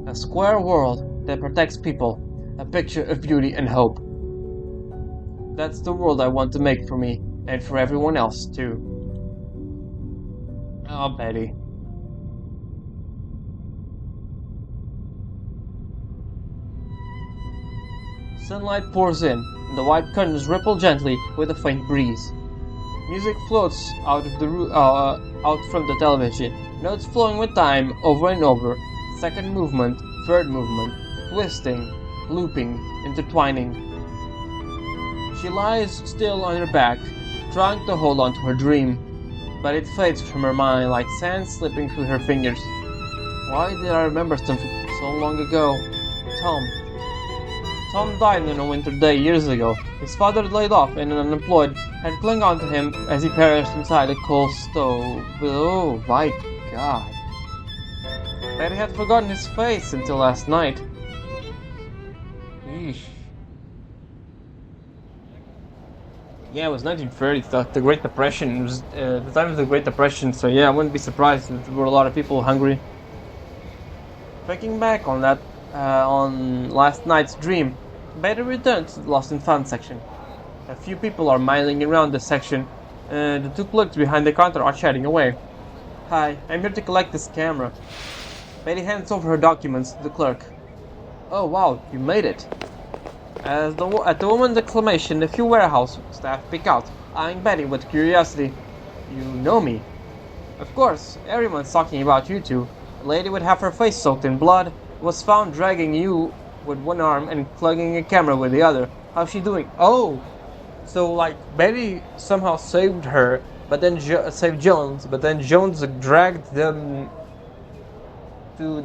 A square world that protects people, a picture of beauty and hope. That's the world I want to make for me, and for everyone else too. Oh, Betty. Sunlight pours in, and the white curtains ripple gently with a faint breeze. Music floats out from the television, notes flowing with time over and over, second movement third movement, twisting, looping, intertwining. She lies still on her back, trying to hold on to her dream, but it fades from her mind like sand slipping through her fingers. Why did I remember something so long ago? Tom died on a winter day years ago. His father, laid off and unemployed, had clung on to him as he perished inside a coal stove. Oh my god. Betty had forgotten his face until last night. Eesh. Yeah, it was 1930, the Great Depression. It was the time of the Great Depression, so yeah, I wouldn't be surprised if there were a lot of people hungry. Thinking back on that, on last night's dream, Bette returned to the Lost and Found section. A few people are milling around the section, and the two clerks behind the counter are chatting away. Hi, I'm here to collect this camera. Betty hands over her documents to the clerk. Oh wow, you made it. At the woman's exclamation, a few warehouse staff peek out, eyeing Betty with curiosity. You know me? Of course, everyone's talking about you two. A lady with half her face soaked in blood was found dragging you with one arm and plugging a camera with the other. How's she doing? Oh! So, like, Betty somehow saved her, but then saved Jones, but then Jones dragged them to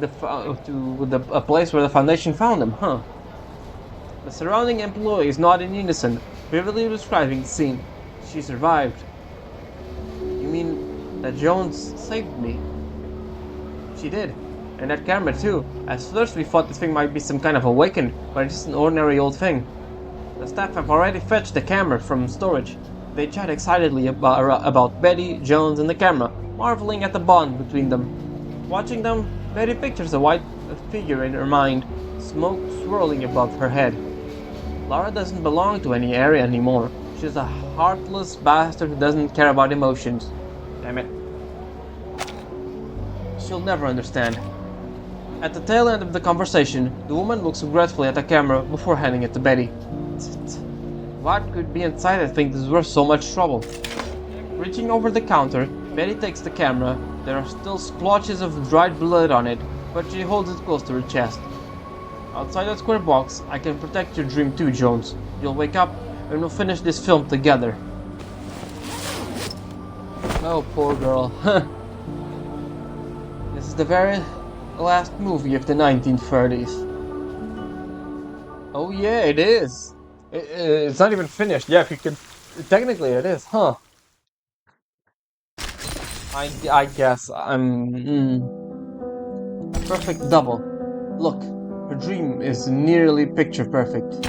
a place where the Foundation found them, huh? The surrounding employees nod in unison, vividly describing the scene. She survived. You mean that Jones saved me? She did. And that camera too. At first we thought this thing might be some kind of awakened, but it's just an ordinary old thing. The staff have already fetched the camera from storage. They chat excitedly about Betty, Jones, and the camera, marveling at the bond between them. Watching them, Betty pictures a white figure in her mind, smoke swirling above her head. Lara doesn't belong to any area anymore. She's a heartless bastard who doesn't care about emotions. Damn it. She'll never understand. At the tail end of the conversation, the woman looks regretfully at the camera before handing it to Betty. What could be inside that thing that's worth so much trouble? Reaching over the counter, Betty takes the camera. There are still splotches of dried blood on it, but she holds it close to her chest. Outside that square box, I can protect your dream too, Jones. You'll wake up and we'll finish this film together. Oh, poor girl. This is the very last movie of the 1930s. Oh yeah, it is. It's not even finished. Yeah, if you could... Technically it is, huh? I guess I'm... Perfect double. Look, her dream is nearly picture perfect.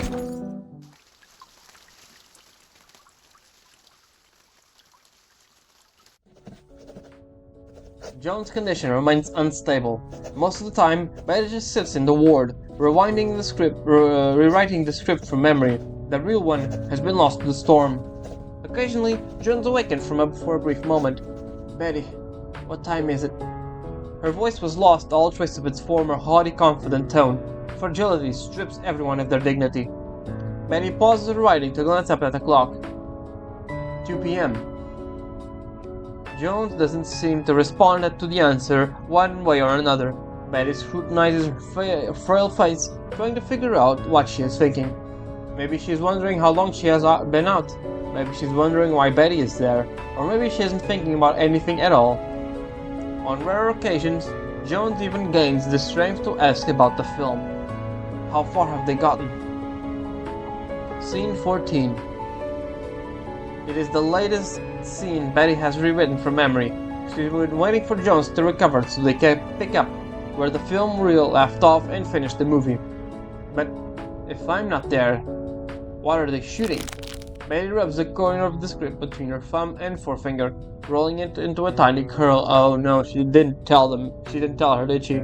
Jones' condition remains unstable. Most of the time, Bette just sits in the ward, rewriting the script from memory. The real one has been lost to the storm. Occasionally, Jones awakens for a brief moment. Betty, what time is it? Her voice was lost all trace of its former haughty, confident tone. Fragility strips everyone of their dignity. Betty pauses her writing to glance up at the clock. 2 p.m. Jones doesn't seem to respond to the answer one way or another. Betty scrutinizes her frail face, trying to figure out what she is thinking. Maybe she's wondering how long she has been out. Maybe she's wondering why Betty is there. Or maybe she isn't thinking about anything at all. On rare occasions, Jones even gains the strength to ask about the film. How far have they gotten? Scene 14. It is the latest scene Betty has rewritten from memory. She's been waiting for Jones to recover so they can pick up where the film reel left off and finish the movie. But if I'm not there, what are they shooting? Betty rubs the corner of the script between her thumb and forefinger, rolling it into a tiny curl. Oh no, she didn't tell her, did she?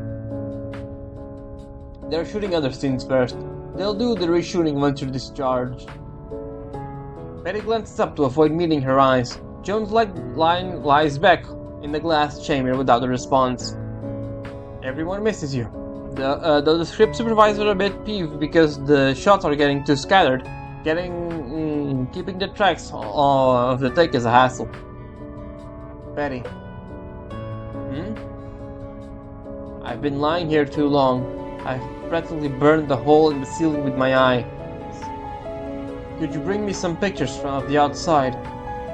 They're shooting other scenes first. They'll do the reshooting once you're discharged. Betty glances up to avoid meeting her eyes. Jones lies back in the glass chamber without a response. Everyone misses you. The script supervisor a bit peeved because the shots are getting too scattered. Keeping the tracks of the take is a hassle. Betty. I've been lying here too long. I've practically burned the hole in the ceiling with my eye. Could you bring me some pictures from the outside?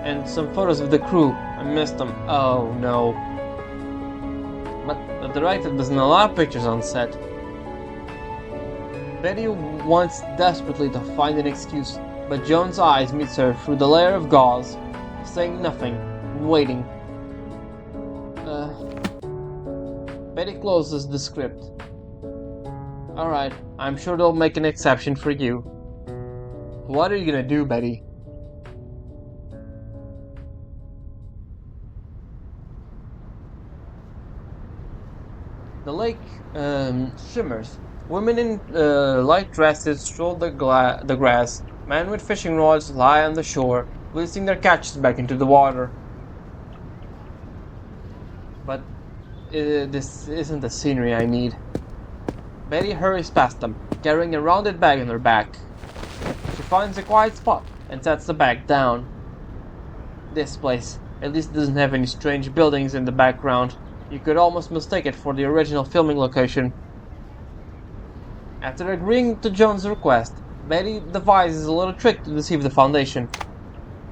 And some photos of the crew. I missed them. Oh no. But the director doesn't allow pictures on set. Betty wants desperately to find an excuse, but Joan's eyes meets her through the layer of gauze, saying nothing, and waiting. Betty closes the script. Alright, I'm sure they'll make an exception for you. What are you gonna do, Betty? The lake shimmers. Women in light dresses stroll the grass. Men with fishing rods lie on the shore, releasing their catches back into the water. But this isn't the scenery I need. Betty hurries past them, carrying a rounded bag on her back. She finds a quiet spot and sets the bag down. This place at least doesn't have any strange buildings in the background. You could almost mistake it for the original filming location. After agreeing to Joan's request, Betty devises a little trick to deceive the Foundation.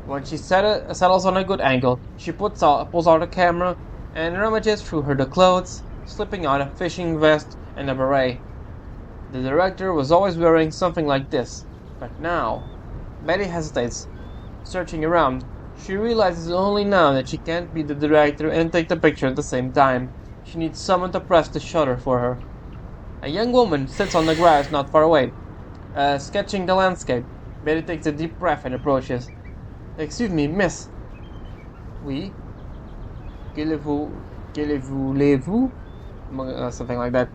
When she settles on a good angle, she pulls out a camera and rummages through the clothes, slipping out a fishing vest and a beret. The director was always wearing something like this, but now, Betty hesitates. Searching around, she realizes only now that she can't be the director and take the picture at the same time. She needs someone to press the shutter for her. A young woman sits on the grass not far away, sketching the landscape. Betty takes a deep breath and approaches. Excuse me, miss. Oui? Que voulez-vous? Something like that.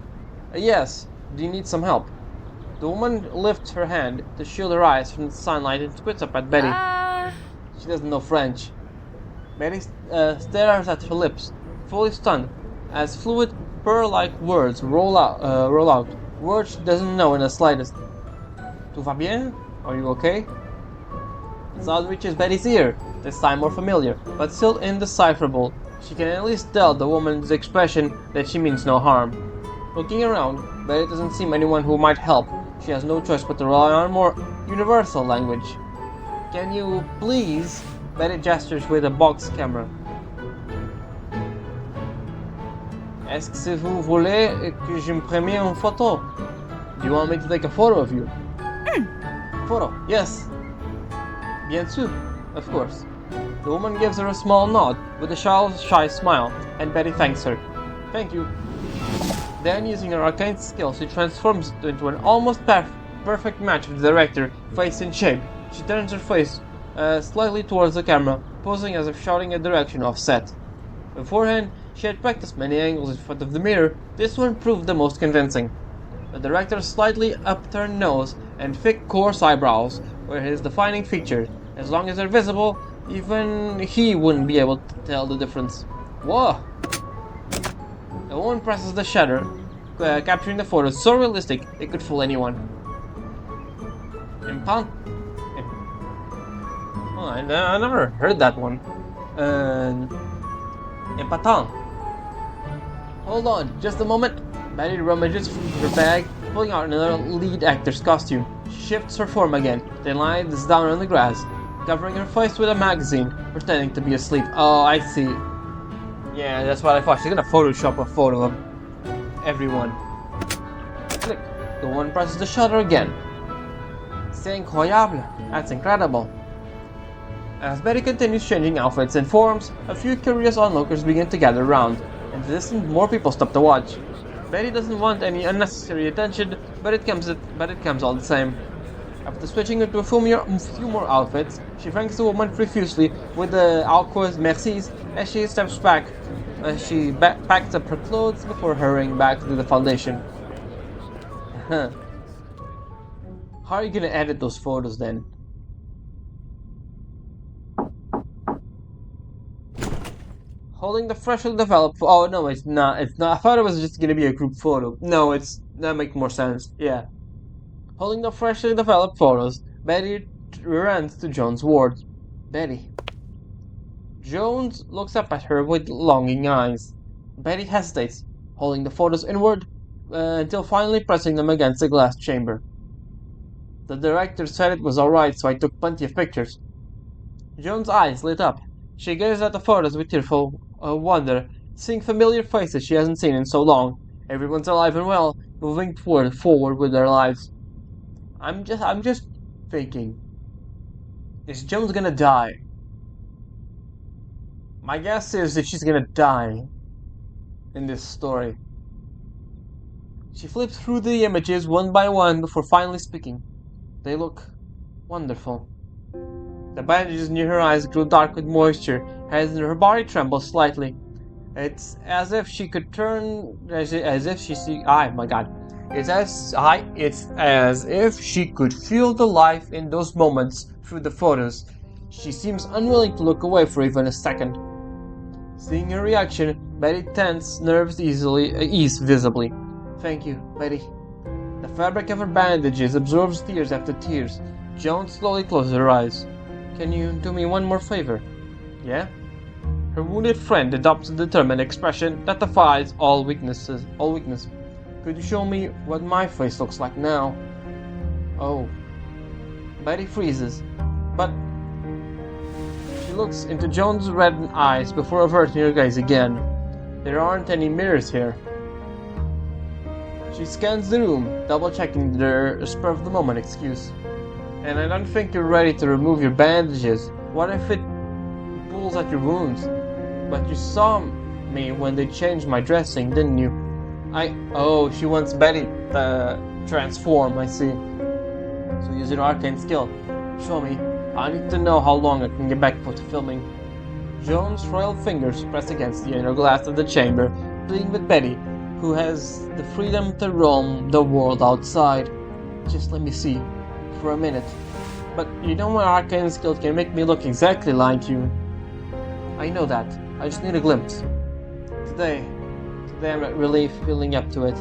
Yes, do you need some help? The woman lifts her hand to shield her eyes from the sunlight and squints up at Betty. She doesn't know French. Betty stares at her lips, fully stunned, as fluid, pearl-like words roll out. Words she doesn't know in the slightest. Tout va bien? Are you okay? The sound reaches Betty's ear, this time more familiar, but still indecipherable. She can at least tell the woman's expression that she means no harm. Looking around, Betty doesn't seem anyone who might help. She has no choice but to rely on more universal language. Can you please? Betty gestures with a box camera. Est-ce que vous voulez que je me prenne une photo? Do you want me to take a photo of you? Photo, yes. Bien sûr, of course. The woman gives her a small nod with a shy smile, and Betty thanks her. Thank you. Then, using her arcane skill, she transforms it into an almost perfect match of the director, face and shape. She turns her face slightly towards the camera, posing as if shouting a direction offset. Beforehand, she had practiced many angles in front of the mirror. This one proved the most convincing. The director's slightly upturned nose and thick, coarse eyebrows were his defining features. As long as they're visible, even he wouldn't be able to tell the difference. Whoa! The woman presses the shutter, capturing the photo so realistic it could fool anyone. I never heard that one. Empatant. Hold on, just a moment. Betty rummages through her bag, pulling out another lead actor's costume. She shifts her form again, then lies down on the grass, covering her face with a magazine, pretending to be asleep. Oh, I see. Yeah, that's what I thought. She's gonna Photoshop a photo of everyone. Click. The one presses the shutter again. C'est incroyable. That's incredible. As Betty continues changing outfits and forms, a few curious onlookers begin to gather around. In the distance, more people stop to watch. Betty doesn't want any unnecessary attention, but it comes all the same. After switching into a few more outfits, she thanks the woman profusely with the awkward mercies as she steps back. She packs up her clothes before hurrying back to the Foundation. How are you gonna edit those photos then? Holding the freshly developed. Oh no, it's not. It's not. I thought it was just gonna be a group photo. No, that makes more sense. Yeah. Holding the freshly developed photos, Betty runs to Joan's ward. Betty. Jones looks up at her with longing eyes. Betty hesitates, holding the photos inward. until finally pressing them against the glass chamber. The director said it was alright, so I took plenty of pictures. Joan's eyes lit up. She gazed at the photos with tearful wonder, seeing familiar faces she hasn't seen in so long. Everyone's alive and well, moving forward with their lives. I'm just thinking, is Jones gonna die? My guess is that she's gonna die in this story. She flipped through the images one by one before finally speaking. They look wonderful. The bandages near her eyes grew dark with moisture as her body trembled slightly. It's as if she could turn, as if she see. My God! It's as if she could feel the life in those moments through the photos. She seems unwilling to look away for even a second. Seeing her reaction, Betty tense nerves ease visibly. Thank you, Betty. The fabric of her bandages absorbs tears after tears. Joan slowly closes her eyes. Can you do me one more favor? Yeah? Her wounded friend adopts a determined expression that defies all weakness. Could you show me what my face looks like now? Oh. Betty freezes, but she looks into Joan's reddened eyes before averting her gaze again. There aren't any mirrors here. She scans the room, double-checking their spur-of-the-moment excuse. And I don't think you're ready to remove your bandages. What if it pulls at your wounds? But you saw me when they changed my dressing, didn't you? Oh, she wants Betty to transform, I see. So use your arcane skill. Show me. I need to know how long I can get back to filming. Joan's frail fingers press against the inner glass of the chamber, pleading with Betty, who has the freedom to roam the world outside. Just let me see. For a minute. But you know my arcane skill can make me look exactly like you. I know that. I just need a glimpse. Today I'm not really feeling up to it.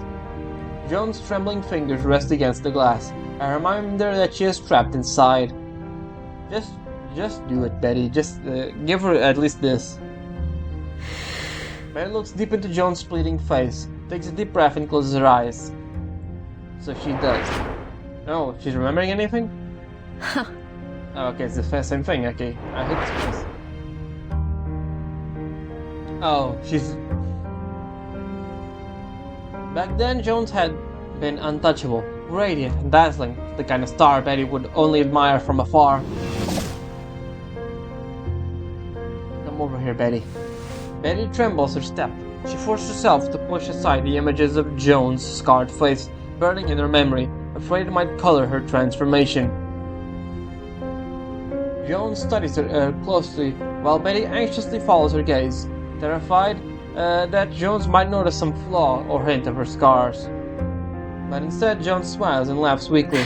Joan's trembling fingers rest against the glass, a reminder that she is trapped inside. Just do it, Betty. Just give her at least this. Betty looks deep into Joan's bleeding face, takes a deep breath and closes her eyes. So she does. Oh, she's remembering anything? Huh. Oh, okay, it's the same thing. Okay, I hit space. Oh, she's... Back then, Jones had been untouchable, radiant and dazzling, the kind of star Betty would only admire from afar. Come over here, Betty. Betty trembles her step. She forced herself to push aside the images of Jones' scarred face, burning in her memory, afraid it might color her transformation. Jones studies her closely, while Betty anxiously follows her gaze, terrified that Jones might notice some flaw or hint of her scars. But instead, Jones smiles and laughs weakly.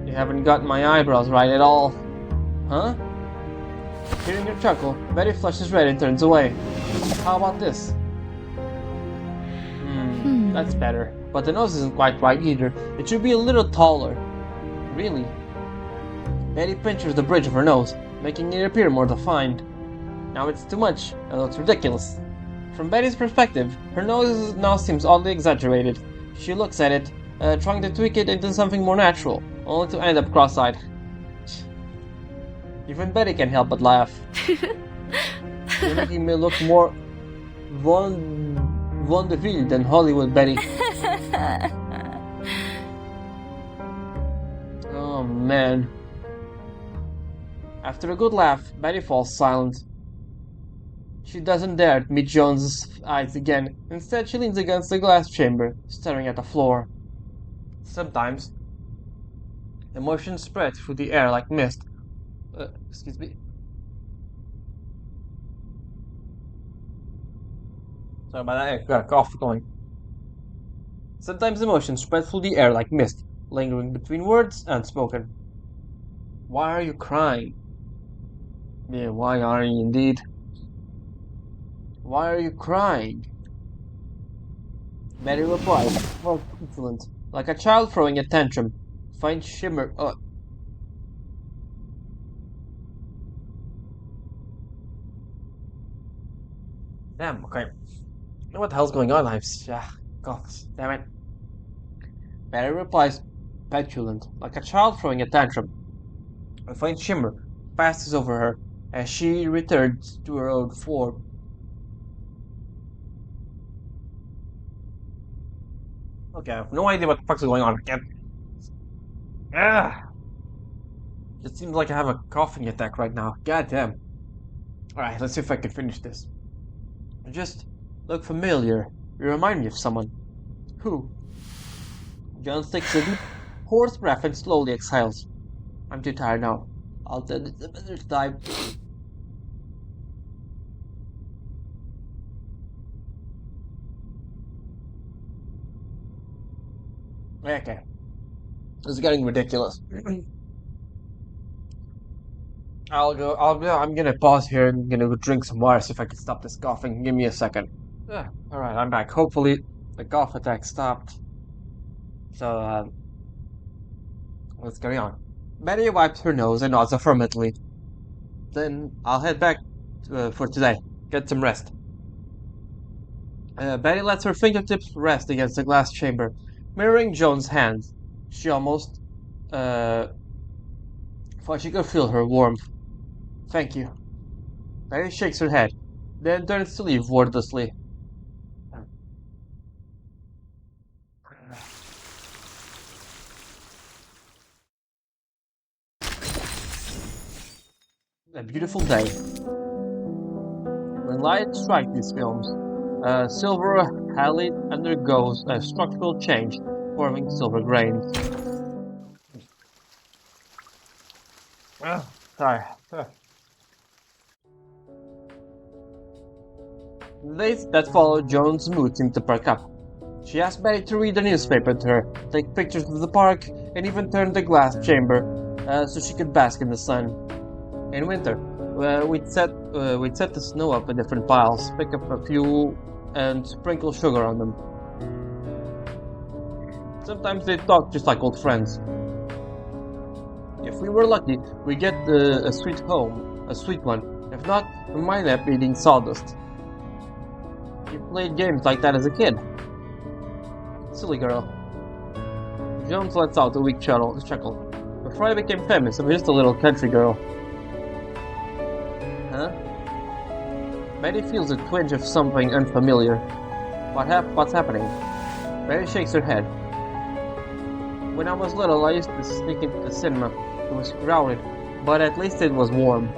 You haven't got my eyebrows right at all. Huh? Hearing her chuckle, Betty flushes red and turns away. How about this? That's better. But the nose isn't quite right either. It should be a little taller. Really? Betty pinches the bridge of her nose, making it appear more defined. Now it's too much. It looks ridiculous. From Betty's perspective, her nose now seems oddly exaggerated. She looks at it, trying to tweak it into something more natural, only to end up cross-eyed. Even Betty can't help but laugh. You're making me look more vaudeville than Hollywood, Betty. Oh man. After a good laugh, Betty falls silent. She doesn't dare meet Jones's eyes again. Instead, she leans against the glass chamber, staring at the floor. Sometimes, emotions spread through the air like mist. Excuse me. Sorry about that, I got a cough going. Sometimes emotions spread through the air like mist, lingering between words unspoken. Why are you crying? Yeah, why are you indeed? Why are you crying? Betty replied, well, insolent, like a child throwing a tantrum. Faint shimmer. Damn, okay. What the hell's going on? God damn it. Betty replies, petulant, like a child throwing a tantrum. A faint shimmer passes over her as she returns to her old form. Okay, I have no idea what the fuck's going on. It seems like I have a coughing attack right now. God damn. Alright, let's see if I can finish this. You just look familiar. You remind me of someone. Who? John takes a deep, hoarse breath and slowly exhales. I'm too tired now. I'll tell it another time. Okay. This is getting ridiculous. I'm gonna pause here and gonna go drink some water, see if I can stop this coughing. Give me a second. Alright, I'm back. Hopefully the cough attack stopped. So, let's carry on. Betty wipes her nose and nods affirmatively. Then I'll head back for today. Get some rest. Betty lets her fingertips rest against the glass chamber, mirroring Joan's hands. She almost thought she could feel her warmth. Thank you. Betty shakes her head, then turns to leave wordlessly. A beautiful day. When light strikes these films, silver halide undergoes a structural change, forming silver grains. Sorry. The days that followed, Joan's mood seemed to perk up. She asked Betty to read the newspaper to her, take pictures of the park, and even turn the glass chamber so she could bask in the sun. In winter, we'd set the snow up in different piles, pick up a few, and sprinkle sugar on them. Sometimes they'd talk just like old friends. If we were lucky, we'd get a sweet one. If not, we might end up eating sawdust. You played games like that as a kid. Silly girl. Jones lets out a weak chuckle. Before I became famous, I was just a little country girl. Huh? Betty feels a twinge of something unfamiliar. What's happening? Betty shakes her head. When I was little, I used to sneak into the cinema. It was crowded, but at least it was warm.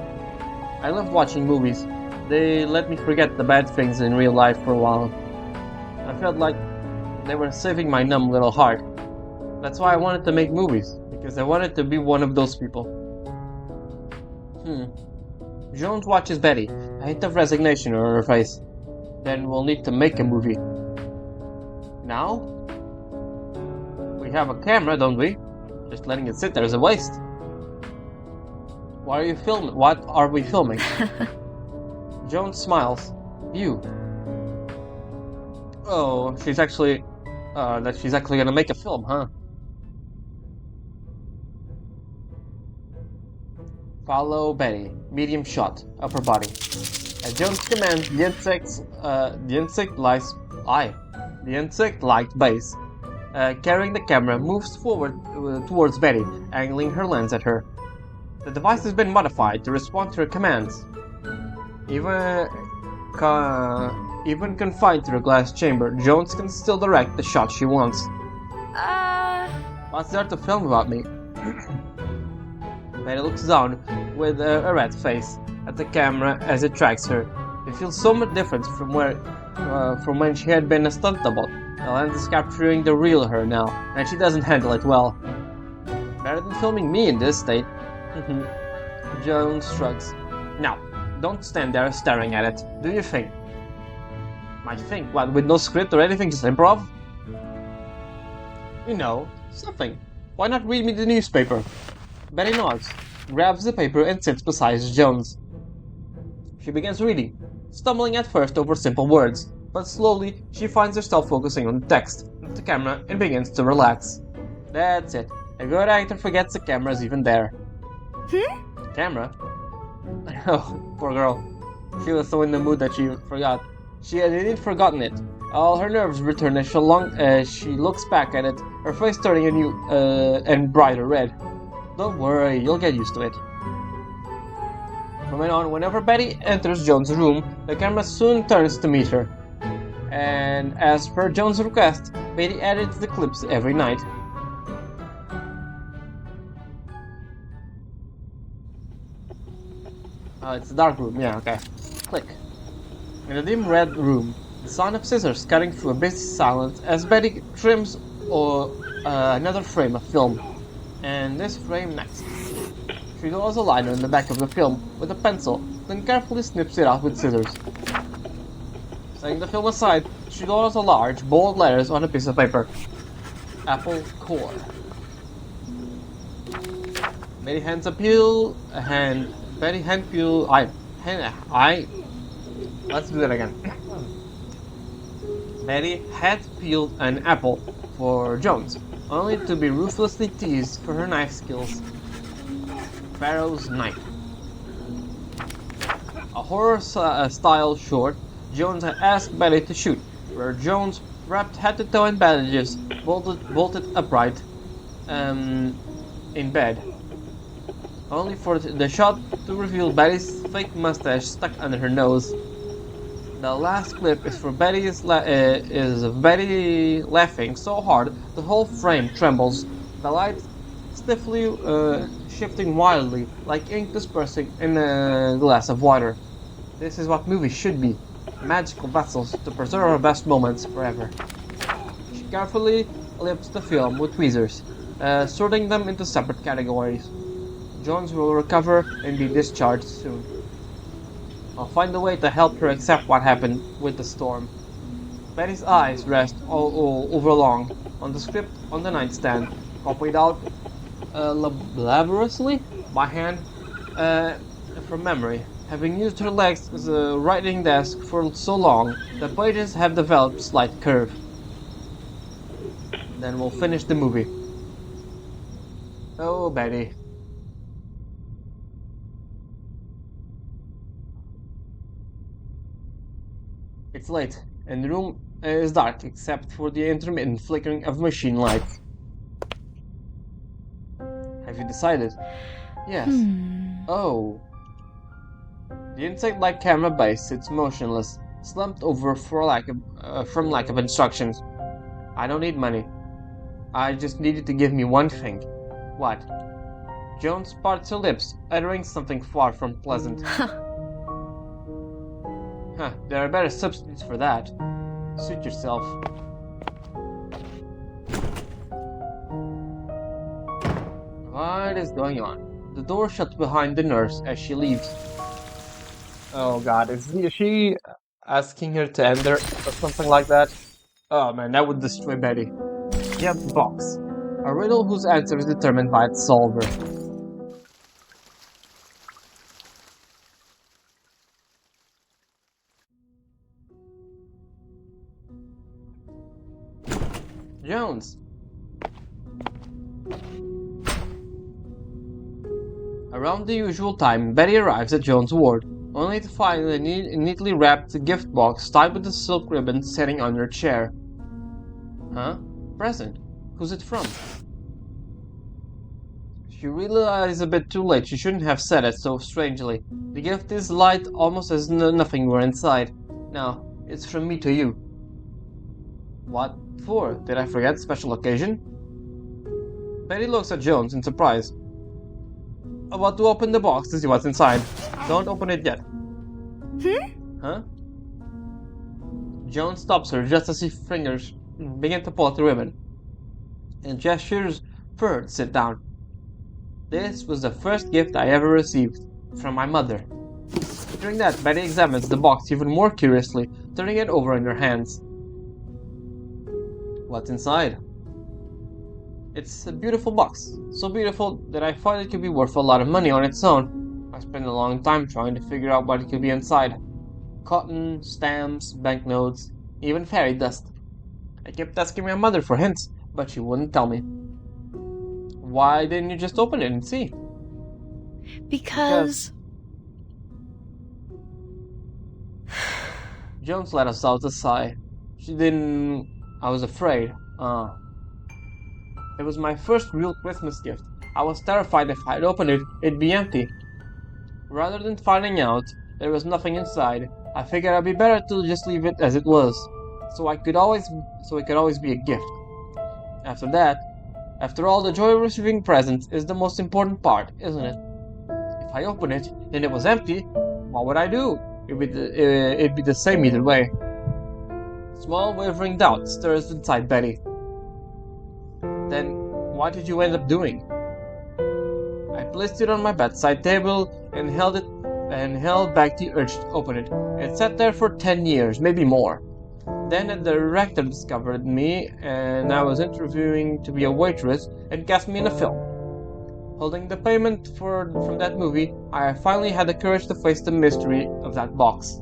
I loved watching movies. They let me forget the bad things in real life for a while. I felt like they were saving my numb little heart. That's why I wanted to make movies, because I wanted to be one of those people. Jones watches Betty, a hint of resignation on her face. Then we'll need to make a movie. Now? We have a camera, don't we? Just letting it sit there is a waste. What are we filming? Jones smiles. You. Oh, she's actually gonna make a film, huh? Follow Betty. Medium shot. Upper body. At Jones' command, the insect-like base, carrying the camera, moves forward towards Betty, angling her lens at her. The device has been modified to respond to her commands. Even confined to her glass chamber, Jones can still direct the shot she wants. What's there to film about me? Betty looks down with a red face at the camera as it tracks her. It feels so much different from when she had been a stunt double. The lens is capturing the real her now, and she doesn't handle it well. Better than filming me in this state. Jones shrugs. Now, don't stand there staring at it. Do you think? I think? What, with no script or anything, just improv? You know, something. Why not read me the newspaper? Betty nods, grabs the paper and sits beside Jones. She begins reading, stumbling at first over simple words, but slowly she finds herself focusing on the text, the camera, and begins to relax. That's it. A good actor forgets the camera's even there. Camera? Oh, poor girl. She was so in the mood that she forgot. She had indeed forgotten it. All her nerves return as she looks back at it her face turning a new and brighter red. Don't worry, you'll get used to it. From then on, whenever Betty enters Joan's room, the camera soon turns to meet her. And as per Joan's request, Betty edits the clips every night. It's a dark room, yeah, okay. Click. In a dim red room, the sound of scissors cutting through a busy silence as Betty trims another frame of film. And this frame next. She draws a line on the back of the film with a pencil, then carefully snips it out with scissors. Setting the film aside, she draws a large, bold letters on a piece of paper. Apple Core. Betty hands peel. Let's do that again. Betty had peeled an apple for Jones, only to be ruthlessly teased for her knife skills. Pharaoh's knife. A horror-style short Jones had asked Betty to shoot, where Jones, wrapped head to toe in bandages, bolted upright in bed, only for the shot to reveal Betty's fake mustache stuck under her nose. The last clip is of Betty laughing so hard the whole frame trembles, the light stiffly shifting wildly, like ink dispersing in a glass of water. This is what movies should be, magical vessels to preserve our best moments forever. She carefully lips the film with tweezers, sorting them into separate categories. Jones will recover and be discharged soon. I'll find a way to help her accept what happened with the storm. Betty's eyes rest all over long on the script on the nightstand, copied out laboriously by hand from memory. Having used her legs as a writing desk for so long, the pages have developed slight curve. Then we'll finish the movie. Oh, Betty. It's late, and the room is dark except for the intermittent flickering of machine lights. Have you decided? Yes. Oh. The insect-like camera base sits motionless, slumped over from lack of instructions. I don't need money. I just needed to give me one thing. What? Jones parts her lips, uttering something far from pleasant. There are better substitutes for that. Suit yourself. What is going on? The door shuts behind the nurse as she leaves. Oh god, is she asking her to enter or something like that? Oh man, that would destroy Betty. Yep, box. A riddle whose answer is determined by its solver. Jones. Around the usual time, Betty arrives at Jones' ward, only to find a neatly wrapped gift box tied with a silk ribbon sitting on her chair. Huh? Present? Who's it from? She realized a bit too late she shouldn't have said it so strangely. The gift is light, almost as nothing were inside. Now, it's from me to you. What for? Did I forget special occasion? Betty looks at Jones in surprise. About to open the box to see what's inside. Don't open it yet. Huh? Jones stops her just as his fingers begin to pull at the ribbon, and gestures for her to sit down. This was the first gift I ever received, from my mother. During that, Betty examines the box even more curiously, turning it over in her hands. What's inside? It's a beautiful box, so beautiful that I thought it could be worth a lot of money on its own. I spent a long time trying to figure out what it could be inside. Cotton, stamps, banknotes, even fairy dust. I kept asking my mother for hints, but she wouldn't tell me. Why didn't you just open it and see? Because... Jones let us out a sigh. She didn't... I was afraid. It was my first real Christmas gift. I was terrified if I'd open it, it'd be empty. Rather than finding out there was nothing inside, I figured it'd be better to just leave it as it was, so it could always be a gift. After all, the joy of receiving presents is the most important part, isn't it? If I open it and it was empty, what would I do? It'd be the same either way. Small wavering doubt stirs inside Betty. Then, what did you end up doing? I placed it on my bedside table and held back the urge to open it. It sat there for 10 years, maybe more. Then a director discovered me, and I was interviewing to be a waitress, and cast me in a film. Holding the payment from that movie, I finally had the courage to face the mystery of that box.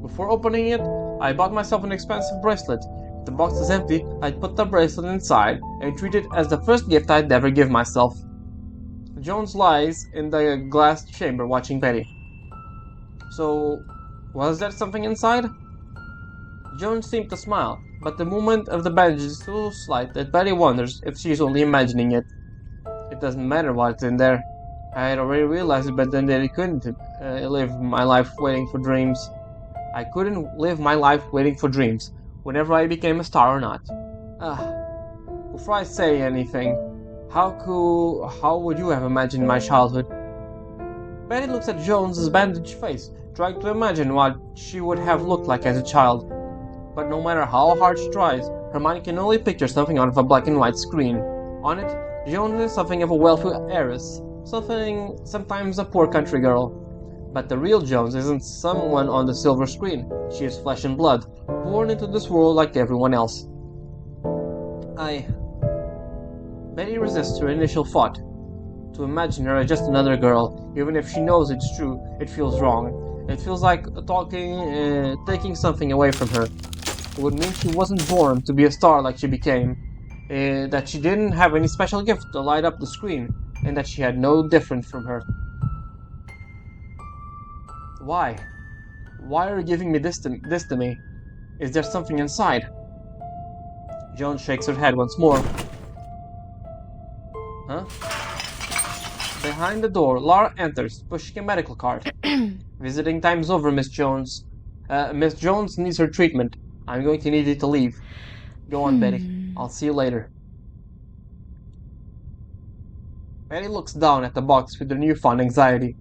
Before opening it, I bought myself an expensive bracelet. If the box was empty, I'd put the bracelet inside and treat it as the first gift I'd ever give myself. Jones lies in the glass chamber watching Betty. So, was there something inside? Jones seemed to smile, but the movement of the bandage is so slight that Betty wonders if she's only imagining it. It doesn't matter what's in there. I had already realized it, but then that I couldn't live my life waiting for dreams. I couldn't live my life waiting for dreams, whenever I became a star or not. Before I say anything, how would you have imagined my childhood? Betty looks at Jones's bandaged face, trying to imagine what she would have looked like as a child. But no matter how hard she tries, her mind can only picture something out of a black and white screen. On it, Jones is something of a wealthy heiress, sometimes a poor country girl. But the real Jones isn't someone on the silver screen. She is flesh and blood, born into this world like everyone else. Betty resists her initial thought. To imagine her as just another girl, even if she knows it's true, it feels wrong. It feels like taking something away from her. It would mean she wasn't born to be a star like she became, that she didn't have any special gift to light up the screen, and that she had no different from her. Why? Why are you giving me this to me? Is there something inside? Joan shakes her head once more. Huh? Behind the door, Laura enters, pushing a medical cart. Visiting time's over, Miss Jones. Miss Jones needs her treatment. I'm going to need you to leave. Go on, Betty. I'll see you later. Betty looks down at the box with her newfound anxiety.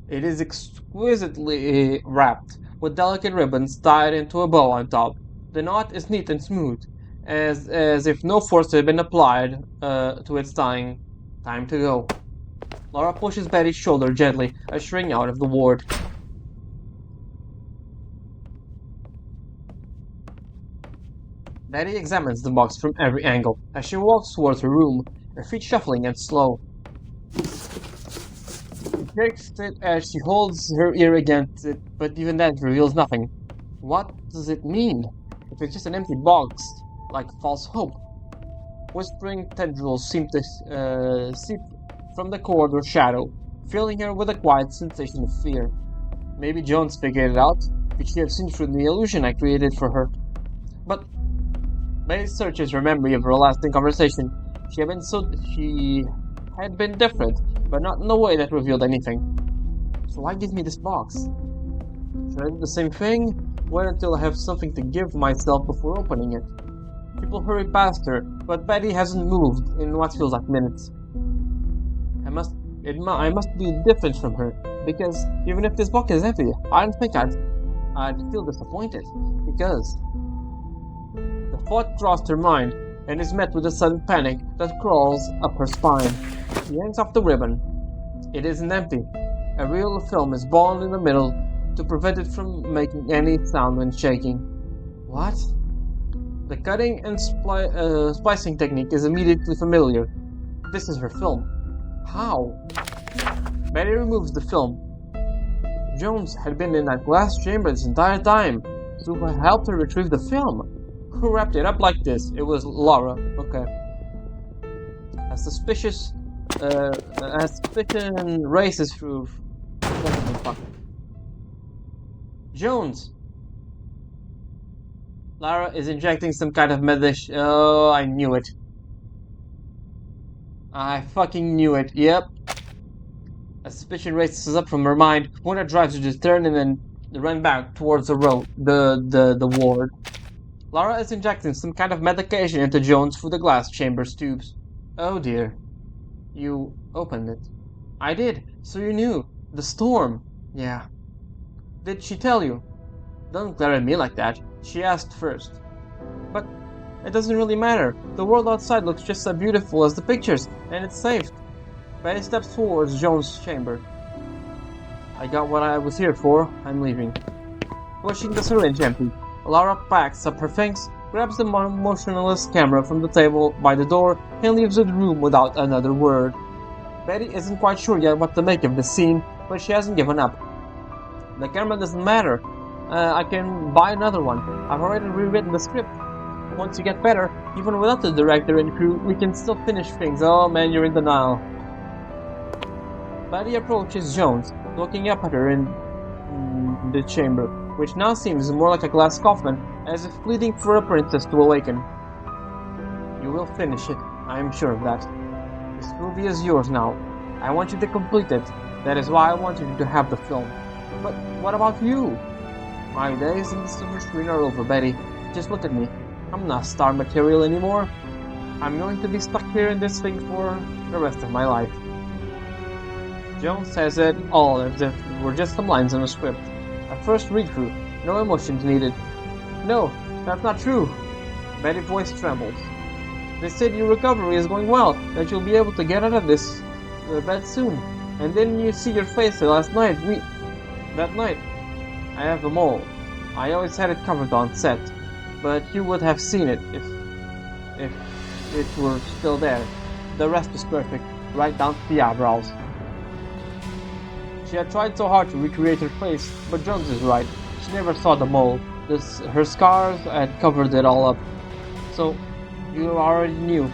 It is exquisitely wrapped, with delicate ribbons tied into a bow on top. The knot is neat and smooth, as if no force had been applied to its tying. Time to go. Laura pushes Betty's shoulder gently, ushering out of the ward. Betty examines the box from every angle as she walks towards her room, her feet shuffling and slow. She shakes it as she holds her ear against it, but even that reveals nothing. What does it mean? If it's just an empty box, like false hope. Whispering tendrils seem to seep from the corridor shadow, filling her with a quiet sensation of fear. Maybe Jones figured it out. Could she have seen through the illusion I created for her? But Betty searches her memory of her lasting conversation. She had been different, but not in a way that revealed anything. So why give me this box? Should I do the same thing? Wait until I have something to give myself before opening it. People hurry past her, but Betty hasn't moved in what feels like minutes. I must be different from her, because even if this box is empty, I don't think I'd feel disappointed, because the thought crossed her mind and is met with a sudden panic that crawls up her spine. She yanks off the ribbon. It isn't empty. A reel of film is bound in the middle to prevent it from making any sound when shaking. What? The cutting and splicing technique is immediately familiar. This is her film. How? Betty removes the film. Jones had been in that glass chamber this entire time, so who helped her retrieve the film? Who wrapped it up like this? It was Laura. Okay. A suspicion races through. Jones! Lara is injecting some kind of medicine. Oh, I knew it. I fucking knew it, yep. A suspicion races up from her mind, one that drives her to turn and then run back towards the road, the ward. Lara is injecting some kind of medication into Jones through the glass chamber's tubes. Oh dear. You opened it. I did, so you knew. The storm. Yeah. Did she tell you? Don't glare at me like that. She asked first. But it doesn't really matter. The world outside looks just as beautiful as the pictures, and it's safe. Betty steps towards Jones' chamber. I got what I was here for. I'm leaving. Pushing the syringe empty, Lara packs up her things, grabs the motionless camera from the table by the door, and leaves the room without another word. Betty isn't quite sure yet what to make of this scene, but she hasn't given up. The camera doesn't matter. I can buy another one. I've already rewritten the script. Once you get better, even without the director and crew, we can still finish things. Oh man, you're in denial. Betty approaches Jones, looking up at her in the chamber, which now seems more like a glass coffin, as if pleading for a princess to awaken. You will finish it, I am sure of that. This movie is yours now. I want you to complete it. That is why I wanted you to have the film. But what about you? My days in the silver screen are over, Betty. Just look at me. I'm not star material anymore. I'm going to be stuck here in this thing for the rest of my life. Jones says it all as if it were just some lines in a script. A first read-through, no emotions needed. No, that's not true. Betty's voice trembles. They said your recovery is going well, that you'll be able to get out of this bed soon. And then you see your face last night. That night, I have a mole. I always had it covered on set, but you would have seen it if it were still there. The rest is perfect, right down to the eyebrows. She had tried so hard to recreate her face, but Jones is right. She never saw the mole. Her scars had covered it all up. So, you already knew.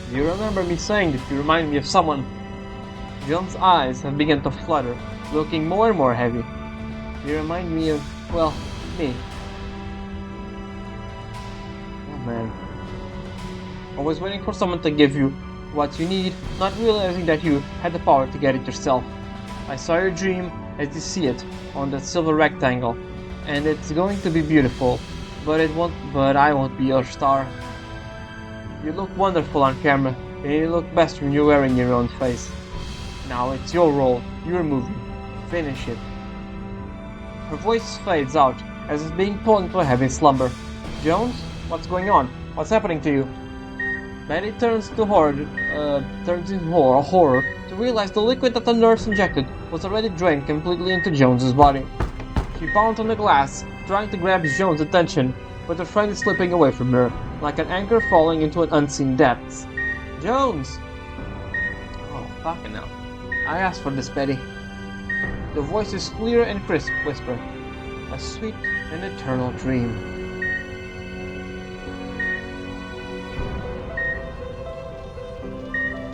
Do you remember me saying that you remind me of someone? Jones' eyes have begun to flutter, looking more and more heavy. You remind me of, well, me. Oh man. Always waiting for someone to give you what you need, not realizing that you had the power to get it yourself. I saw your dream as you see it on that silver rectangle, and it's going to be beautiful, but I won't be your star. You look wonderful on camera, and you look best when you're wearing your own face. Now it's your role, your movie. Finish it. Her voice fades out, as if being pulled into a heavy slumber. Jones? What's going on? What's happening to you? Betty turns in horror to realize the liquid that the nurse injected was already drained completely into Jones's body. She pounds on the glass, trying to grab Jones' attention, but her friend is slipping away from her, like an anchor falling into an unseen depths. Jones! Oh, fucking hell. I asked for this, Betty. The voice is clear and crisp whisper. A sweet and eternal dream.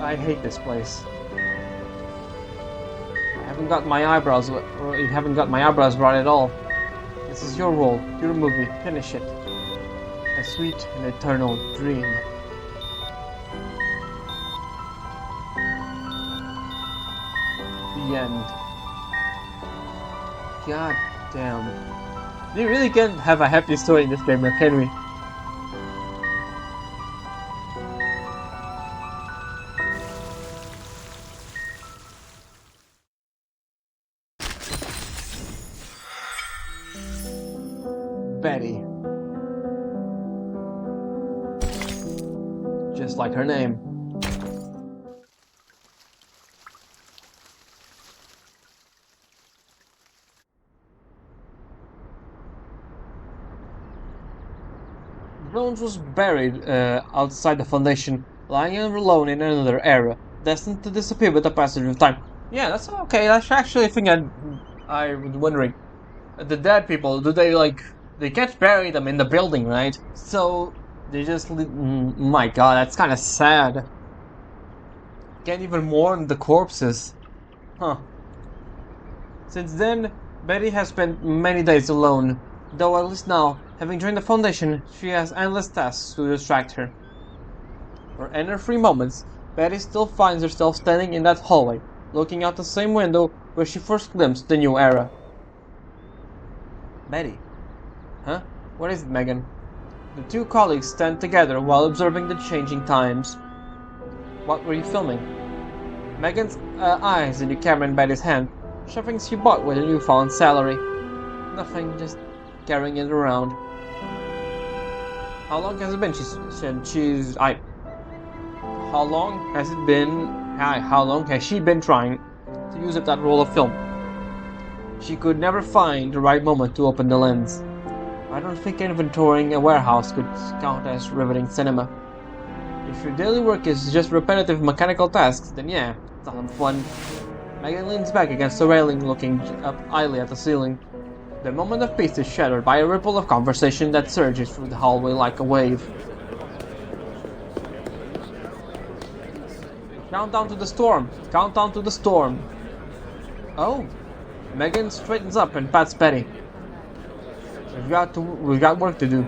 I hate this place. You haven't got my eyebrows right at all. This is your role, your movie. Finish it. A sweet and eternal dream. The end. God damn. We really can't have a happy story in this game, can we? Betty. Just like her name. Jones was buried outside the Foundation, lying alone in another era, destined to disappear with the passage of time. Yeah, that's okay. That's actually a thing I was wondering. The dead people, do they they can't bury them in the building, right? So they just my god, that's kind of sad. Can't even mourn the corpses. Huh. Since then, Betty has spent many days alone, though at least now, having joined the Foundation, she has endless tasks to distract her. For in her free moments, Betty still finds herself standing in that hallway, looking out the same window where she first glimpsed the new era. Betty. Huh? What is it, Megan? The two colleagues stand together while observing the changing times. What were you filming? Megan's eyes in the camera in Betty's hand, shoving she bought with a newfound salary. Nothing, just carrying it around. How long has it been? How long has it been? How long has she been trying to use up that roll of film? She could never find the right moment to open the lens. I don't think inventorying a warehouse could count as riveting cinema. If your daily work is just repetitive mechanical tasks, then yeah, sounds fun. Megan leans back against the railing, looking up idly at the ceiling. The moment of peace is shattered by a ripple of conversation that surges through the hallway like a wave. Countdown to the storm! Countdown to the storm! Oh! Megan straightens up and pats Betty. We've got work to do.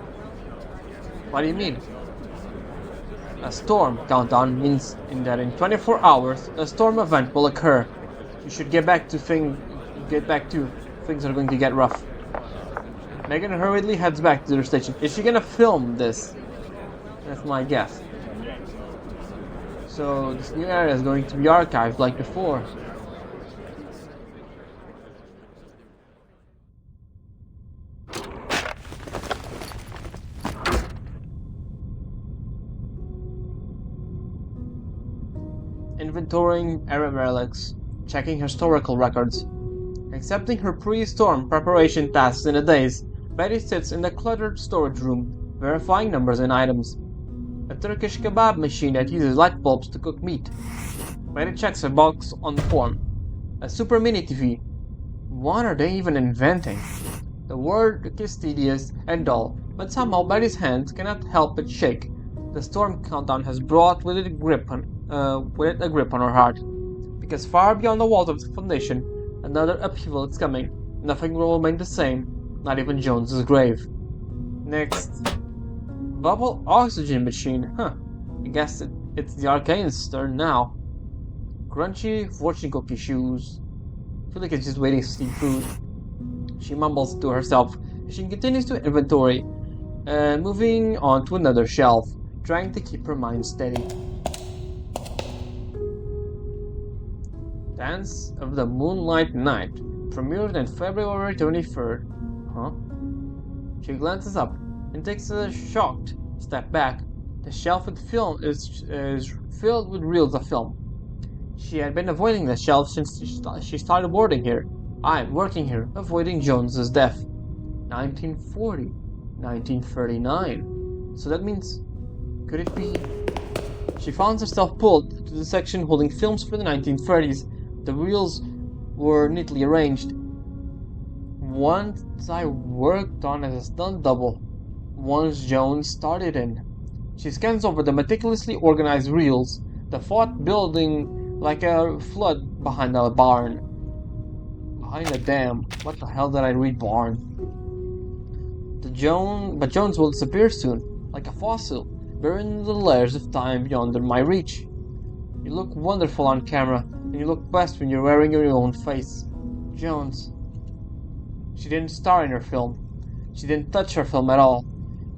What do you mean? A storm countdown means that in 24 hours a storm event will occur. You should get back to things are going to get rough. Megan hurriedly heads back to their station. Is she gonna film this? That's my guess. So this new area is going to be archived like before. Inventorying era relics, checking historical records, accepting her pre-storm preparation tasks in a daze. Betty sits in the cluttered storage room, verifying numbers and items. A Turkish kebab machine that uses light bulbs to cook meat. Betty checks a box on the form. A super mini TV. What are they even inventing? The word is tedious and dull, but somehow Betty's hands cannot help but shake. The storm countdown has brought with it a grip on her heart. Because far beyond the walls of the foundation, another upheaval is coming. Nothing will remain the same, not even Jones's grave. Next. Bubble oxygen machine, huh. I guess it's the Arcane's turn now. Crunchy fortune cookie shoes. I feel like it's just waiting to see food. She mumbles to herself as she continues to inventory, moving on to another shelf, trying to keep her mind steady. Dance of the Moonlight Night, premiered on February 23rd. Huh? She glances up and takes a shocked step back. The shelf with film is filled with reels of film. She had been avoiding the shelf since she started working here, avoiding Jones's death. 1940, 1939. So that means, could it be? She finds herself pulled to the section holding films for the 1930s. The reels were neatly arranged. Once I worked on as a stunt double. Once Jones started in. She scans over the meticulously organized reels, the fort building like a flood behind a barn. Behind a dam. What the hell did I read barn? But Jones will disappear soon, like a fossil, buried in the layers of time beyond my reach. You look wonderful on camera, and you look best when you're wearing your own face. Jones. She didn't star in her film. She didn't touch her film at all.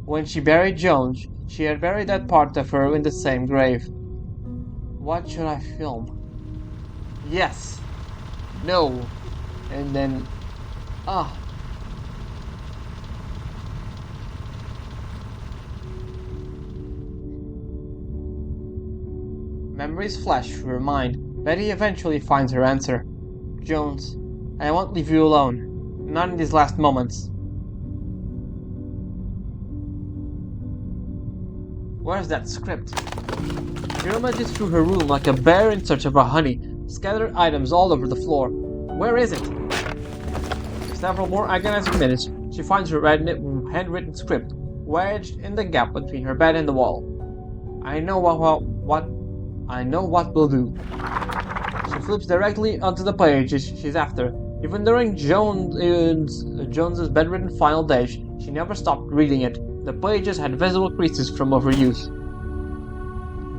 When she buried Jones, she had buried that part of her in the same grave. What should I film? Yes. No. And then... Memories flash through her mind. Betty eventually finds her answer. Jones, I won't leave you alone. Not in these last moments. Where's that script? She rummages through her room like a bear in search of a honey, scattered items all over the floor. Where is it? For several more agonizing minutes, she finds her handwritten script wedged in the gap between her bed and the wall. I know what will do. She flips directly onto the page she's after. Even during Jones's bedridden final days, she never stopped reading it. The pages had visible creases from overuse.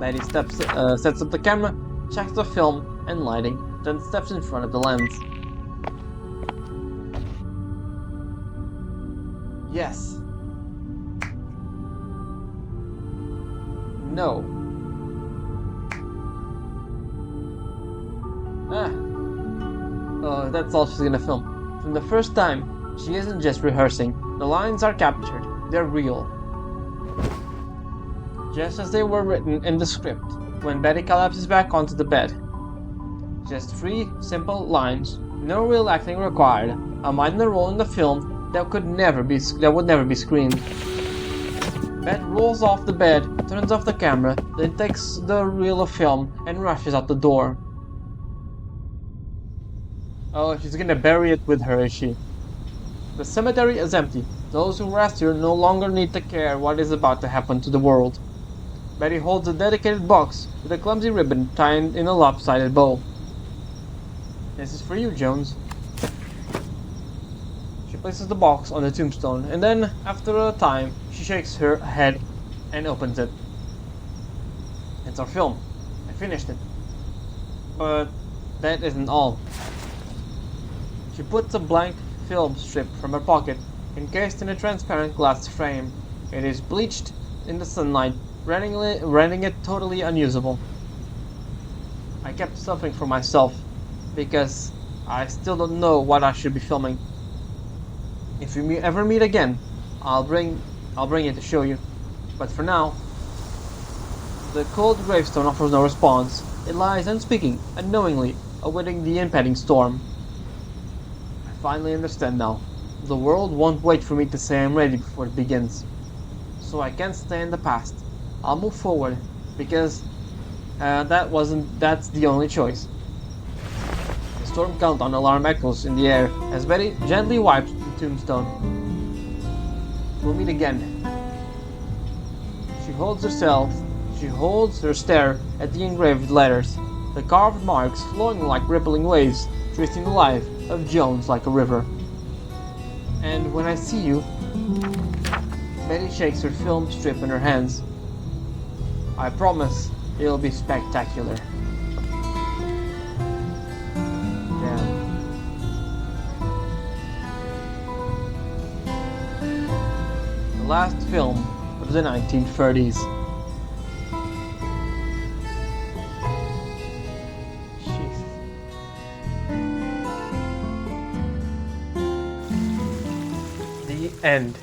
Betty sets up the camera, checks the film and lighting, then steps in front of the lens. Yes. No. Oh, that's all she's gonna film. From the first time, she isn't just rehearsing. The lines are captured. They're real. Just as they were written in the script, when Betty collapses back onto the bed. Just 3 simple lines, no real acting required, a minor role in the film that would never be screened. Bette rolls off the bed, turns off the camera, then takes the reel of film and rushes out the door. Oh, she's gonna bury it with her, is she? The cemetery is empty. Those who rest here no longer need to care what is about to happen to the world. Betty holds a dedicated box with a clumsy ribbon tied in a lopsided bow. This is for you, Jones. She places the box on the tombstone, and then, after a time, she shakes her head and opens it. It's our film. I finished it. But that isn't all. She puts a blank film strip from her pocket, encased in a transparent glass frame. It is bleached in the sunlight, rendering it totally unusable. I kept something for myself, because I still don't know what I should be filming. If we ever meet again, I'll bring it to show you. But for now, the cold gravestone offers no response. It lies unspeaking, unknowingly, awaiting the impending storm. I finally understand now. The world won't wait for me to say I'm ready before it begins. So I can't stay in the past. I'll move forward, because that's the only choice. The storm countdown alarm echoes in the air as Betty gently wipes the tombstone. We'll meet again. She holds her stare at the engraved letters, the carved marks flowing like rippling waves, tracing the life of Jones like a river. And when I see you, Betty shakes her film strip in her hands. I promise it'll be spectacular. Damn. The last film of the 1930s. Jeez. The end.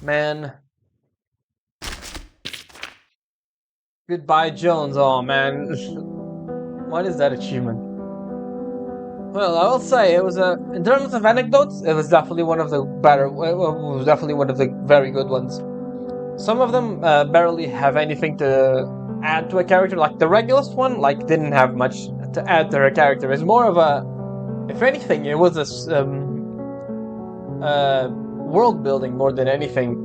Man. Goodbye, Jones. Oh man, what is that achievement? Well, I will say it was in terms of anecdotes, it was definitely one of the better. It was definitely one of the very good ones. Some of them barely have anything to add to a character. Like the Regulus one, like didn't have much to add to her character. It's more of a, if anything, it was a world building more than anything.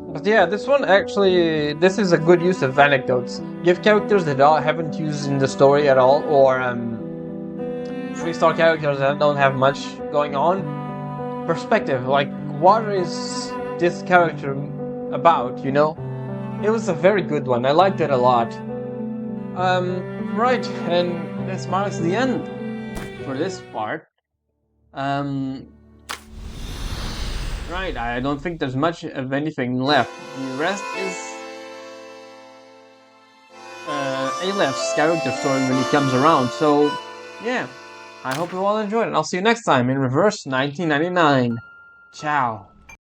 But yeah, this one actually, this is a good use of anecdotes. Give characters that haven't used in the story at all, or 3-star characters that don't have much going on. Perspective, like what is this character about, you know? It was a very good one, I liked it a lot. Right, and this marks the end for this part. Right, I don't think there's much of anything left. The rest is Alep's character story when he comes around. So, yeah, I hope you all enjoyed, and I'll see you next time in Reverse 1999. Ciao.